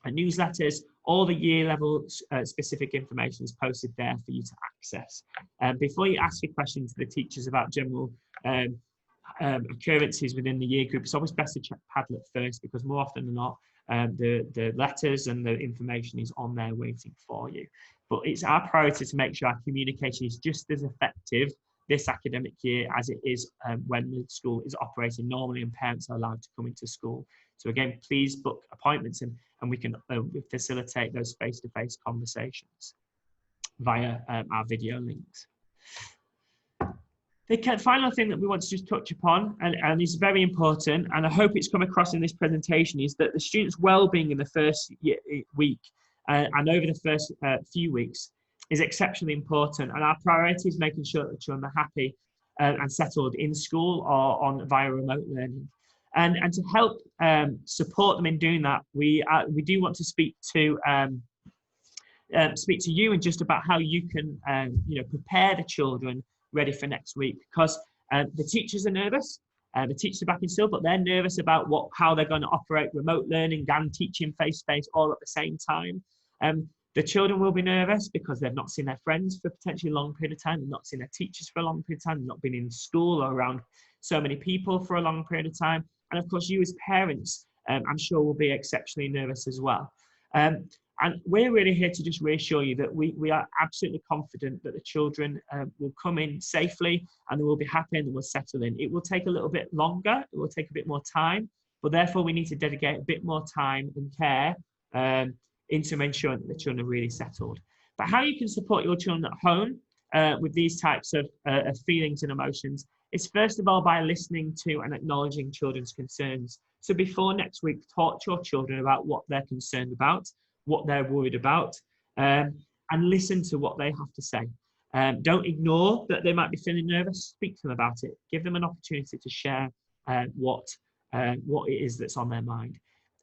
newsletters, all the year level specific information is posted there for you to access. Before you ask your questions to the teachers about general occurrences within the year group, it's always best to check Padlet first, because more often than not, the letters and the information is on there waiting for you. But it's our priority to make sure our communication is just as effective this academic year as it is when the school is operating normally and parents are allowed to come into school. So again, please book appointments and we can facilitate those face-to-face conversations via our video links. The final thing that we want to just touch upon, and is very important, and I hope it's come across in this presentation, is that the students' well-being in the first week and over the first few weeks is exceptionally important. And our priority is making sure that the children are happy and settled in school or via remote learning. And to help support them in doing that, we do want to speak to you and just about how you can prepare the children ready for next week, because the teachers are nervous. The teachers are back in school, but they're nervous about how they're going to operate remote learning and teaching face-to-face all at the same time. The children will be nervous because they've not seen their friends for potentially a long period of time, they've not seen their teachers for a long period of time, they've not been in school or around so many people for a long period of time. And of course, you as parents, I'm sure will be exceptionally nervous as well. And we're really here to just reassure you that we are absolutely confident that the children will come in safely and they will be happy and they will settle in. It will take a little bit longer, it will take a bit more time, but therefore we need to dedicate a bit more time and care into ensuring that the children are really settled. But how you can support your children at home with these types of feelings and emotions is first of all by listening to and acknowledging children's concerns. So before next week, talk to your children about what they're concerned about, what they're worried about, and listen to what they have to say. Don't ignore that they might be feeling nervous. Speak to them about it. Give them an opportunity to share what it is that's on their mind.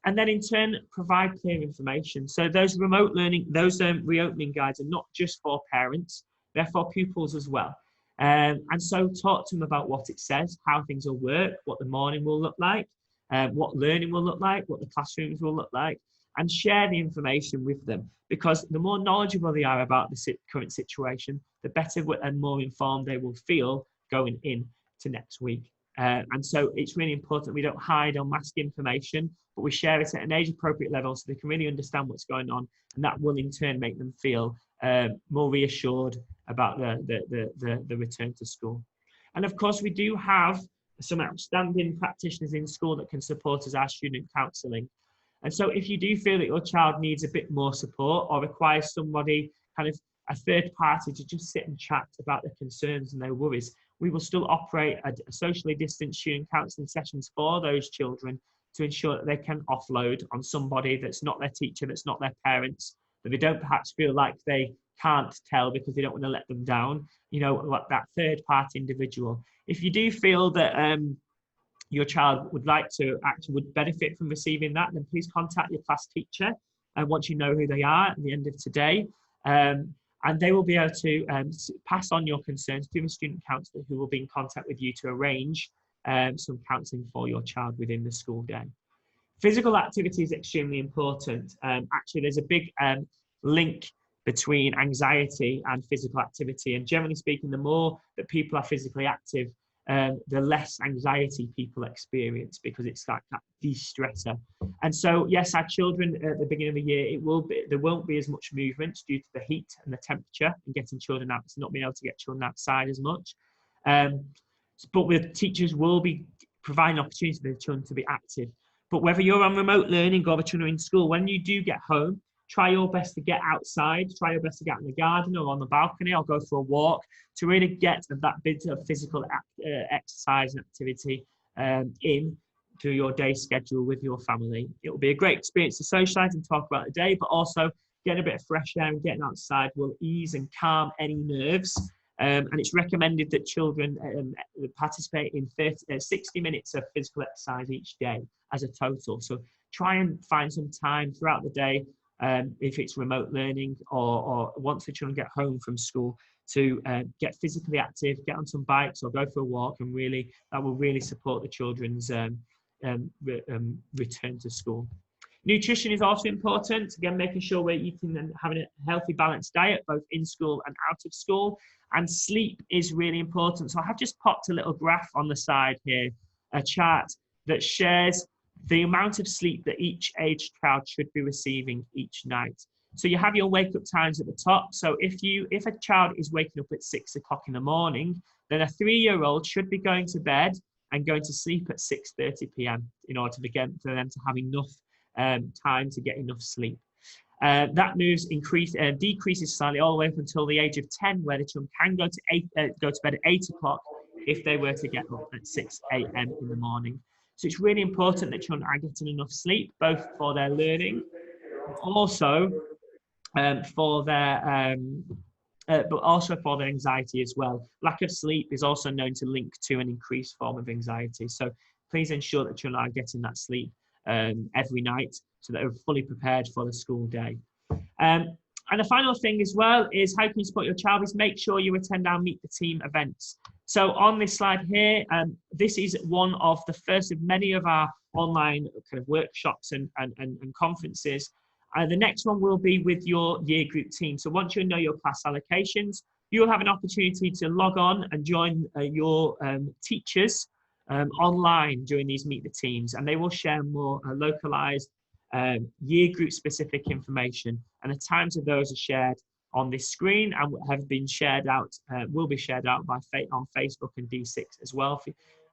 And then in turn, provide clear information. So those remote learning, those reopening guides are not just for parents, they're for pupils as well. And so talk to them about what it says, how things will work, what the morning will look like, what learning will look like, what the classrooms will look like, and share the information with them, because the more knowledgeable they are about the current situation, the better and more informed they will feel going in to next week. And so it's really important we don't hide or mask information, but we share it at an age appropriate level so they can really understand what's going on, and that will in turn make them feel more reassured about the return to school. And of course, we do have some outstanding practitioners in school that can support as our student counselling. And so if you do feel that your child needs a bit more support or requires somebody, kind of a third party, to just sit and chat about their concerns and their worries, we will still operate a socially distanced student counselling sessions for those children to ensure that they can offload on somebody that's not their teacher, that's not their parents, that they don't perhaps feel like they can't tell because they don't want to let them down, like that third party individual. If you do feel that your child would benefit from receiving that, then please contact your class teacher, and once you know who they are at the end of today, and they will be able to pass on your concerns to a student counsellor who will be in contact with you to arrange some counselling for your child within the school day. Physical activity is extremely important. Actually, there's a big link between anxiety and physical activity, and generally speaking, the more that people are physically active, the less anxiety people experience, because it's like that de-stressor. And so, yes, our children at the beginning of the year, there won't be as much movement due to the heat and the temperature and getting children out, not being able to get children outside as much. But with teachers will be providing opportunities for the children to be active. But whether you're on remote learning or the children are in school, when you do get home, try your best to get outside, try your best to get in the garden or on the balcony or go for a walk to really get that bit of physical exercise and activity in to your day schedule with your family. It will be a great experience to socialise and talk about the day, but also getting a bit of fresh air and getting outside will ease and calm any nerves. And it's recommended that children participate in 60 minutes of physical exercise each day as a total. So try and find some time throughout the day, if it's remote learning or once the children get home from school, to get physically active, get on some bikes or go for a walk, and really that will really support the children's return to school. Nutrition is also important. Again, making sure we're eating and having a healthy, balanced diet, both in school and out of school. And sleep is really important. So I have just popped a little graph on the side here, a chart that shares the amount of sleep that each aged child should be receiving each night. So you have your wake up times at the top. So if a child is waking up at 6 o'clock in the morning, then a 3-year-old should be going to bed and going to sleep at 6:30 p.m. in order for them to have enough time to get enough sleep. That decreases slightly all the way up until the age of 10, where the children can go to bed at 8 o'clock if they were to get up at 6 a.m. in the morning. So it's really important that children are getting enough sleep, both for their learning, but also for their anxiety as well. Lack of sleep is also known to link to an increased form of anxiety. So please ensure that children are getting that sleep every night so that they're fully prepared for the school day. And the final thing as well is how can you support your child is make sure you attend our Meet the Team events. So on this slide here, this is one of the first of many of our online kind of workshops and conferences. The next one will be with your year group team. So once you know your class allocations, you'll have an opportunity to log on and join your teachers online during these Meet the Teams, and they will share more localized year group specific information, and the times of those are shared on this screen and have been shared out, will be shared out on Facebook and D6 as well.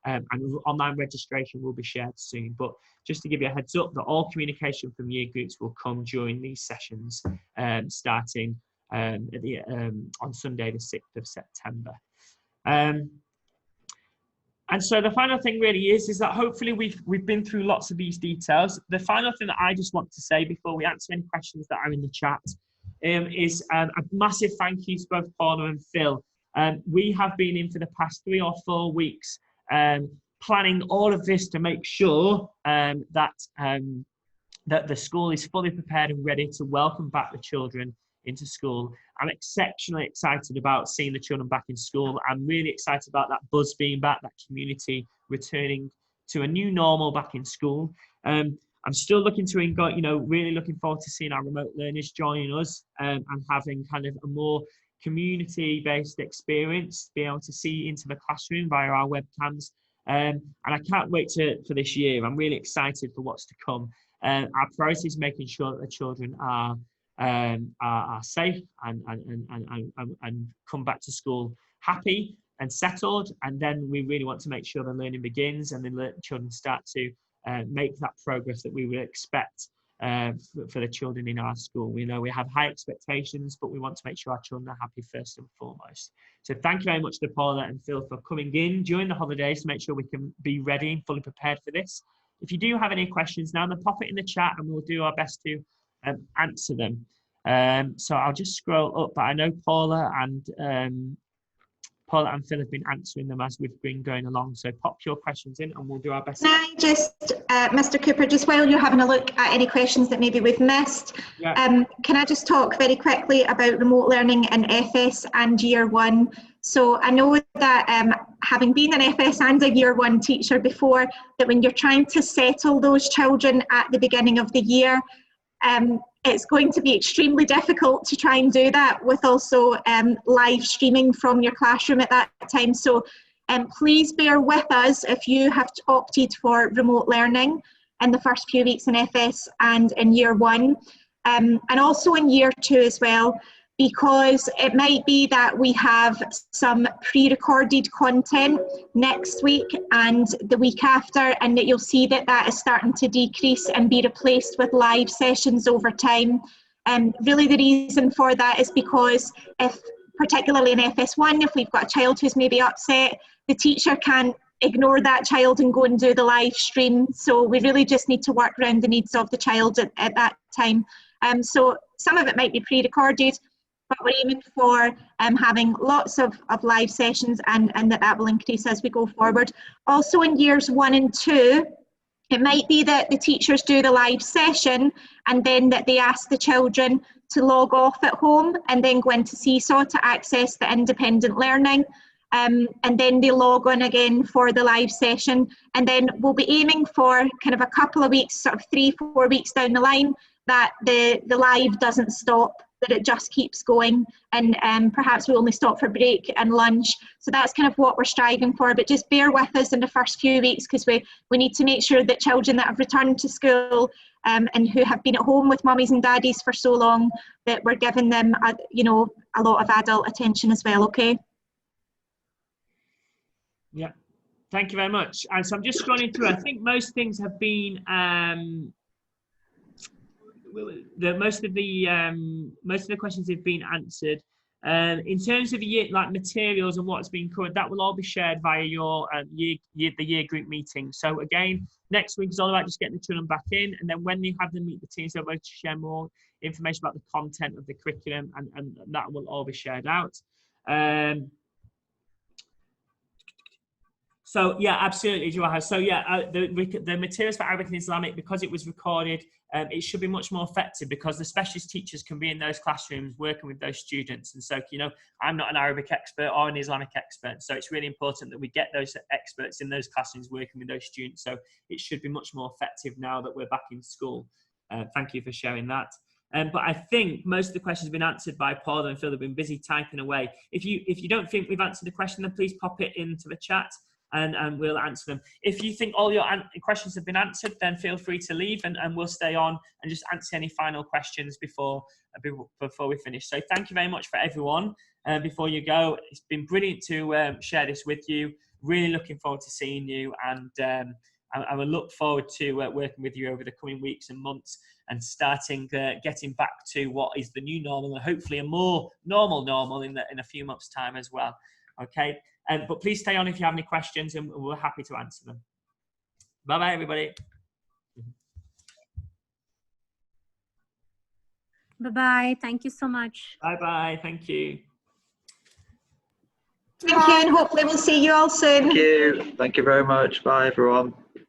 And online registration will be shared soon. But just to give you a heads up that all communication from year groups will come during these sessions, starting on Sunday the 6th of September. And so the final thing really is that hopefully we've been through lots of these details. The final thing that I just want to say before we answer any questions that are in the chat is a massive thank you to both Paula and Phil. We have been in for the past 3 or 4 weeks planning all of this to make sure that the school is fully prepared and ready to welcome back the children into school. I'm exceptionally excited about seeing the children back in school. I'm really excited about that buzz being back, that community returning to a new normal back in school. I'm still looking to, really looking forward to seeing our remote learners joining us and having kind of a more community-based experience, be able to see into the classroom via our webcams. And I can't wait for this year. I'm really excited for what's to come. Our priority is making sure that the children are safe and come back to school happy and settled. And then we really want to make sure the learning begins and the children start to make that progress that we would expect for the children in our school. We know we have high expectations, but we want to make sure our children are happy first and foremost. So thank you very much to Paula and Phil for coming in during the holidays to make sure we can be ready and fully prepared for this. If you do have any questions now, then pop it in the chat and we'll do our best to answer them. So I'll just scroll up, but I know Paula and Phil have been answering them as we've been going along. So pop your questions in and we'll do our best. Can I just, Mr. Cooper, just while you're having a look at any questions that maybe we've missed, can I just talk very quickly about remote learning in FS and Year 1? So I know that having been an FS and a Year 1 teacher before, that when you're trying to settle those children at the beginning of the year, it's going to be extremely difficult to try and do that with also live streaming from your classroom at that time. So please bear with us if you have opted for remote learning in the first few weeks in FS and in Year 1, and also in Year 2 as well, because it might be that we have some pre-recorded content next week and the week after, and that you'll see that that is starting to decrease and be replaced with live sessions over time. Really the reason for that is because particularly in FS1, if we've got a child who's maybe upset, the teacher can't ignore that child and go and do the live stream. So we really just need to work around the needs of the child at that time. So some of it might be pre-recorded, but we're aiming for having lots of live sessions and that will increase as we go forward. Also in Years 1 and 2, it might be that the teachers do the live session and then that they ask the children to log off at home and then go into Seesaw to access the independent learning. And then they log on again for the live session. And then we'll be aiming for kind of a couple of weeks, sort of 3-4 weeks down the line, that the live doesn't stop, that it just keeps going, and perhaps we only stop for break and lunch. So that's kind of what we're striving for, but just bear with us in the first few weeks because we need to make sure that children that have returned to school and who have been at home with mummies and daddies for so long, that we're giving them a lot of adult attention as well, okay? Yeah, thank you very much. And so I'm just scrolling through. I think most things have been most of the questions have been answered. In terms of like materials and what's been covered, that will all be shared via your the year group meeting. So again, next week is all about just getting the children back in, and then when they have them meet the teams, they'll be able to share more information about the content of the curriculum, and that will all be shared out. So yeah, absolutely, Jawahar. So yeah, the materials for Arabic and Islamic, because it was recorded, it should be much more effective because the specialist teachers can be in those classrooms working with those students. And so, I'm not an Arabic expert or an Islamic expert. So it's really important that we get those experts in those classrooms working with those students. So it should be much more effective now that we're back in school. Thank you for sharing that. But I think most of the questions have been answered by Paul and Phil. Have been busy typing away. If you don't think we've answered the question, then please pop it into the chat. And we'll answer them. If you think all your questions have been answered, then feel free to leave and we'll stay on and just answer any final questions before we finish. So thank you very much for everyone. Before you go, it's been brilliant to share this with you. Really looking forward to seeing you, and I will look forward to working with you over the coming weeks and months and starting getting back to what is the new normal, and hopefully a more normal in a few months' time as well. Okay. But please stay on if you have any questions, and we're happy to answer them. Bye-bye, everybody. Bye-bye. Thank you so much. Bye-bye. Thank you. Thank you, and hopefully we'll see you all soon. Thank you. Thank you very much. Bye, everyone.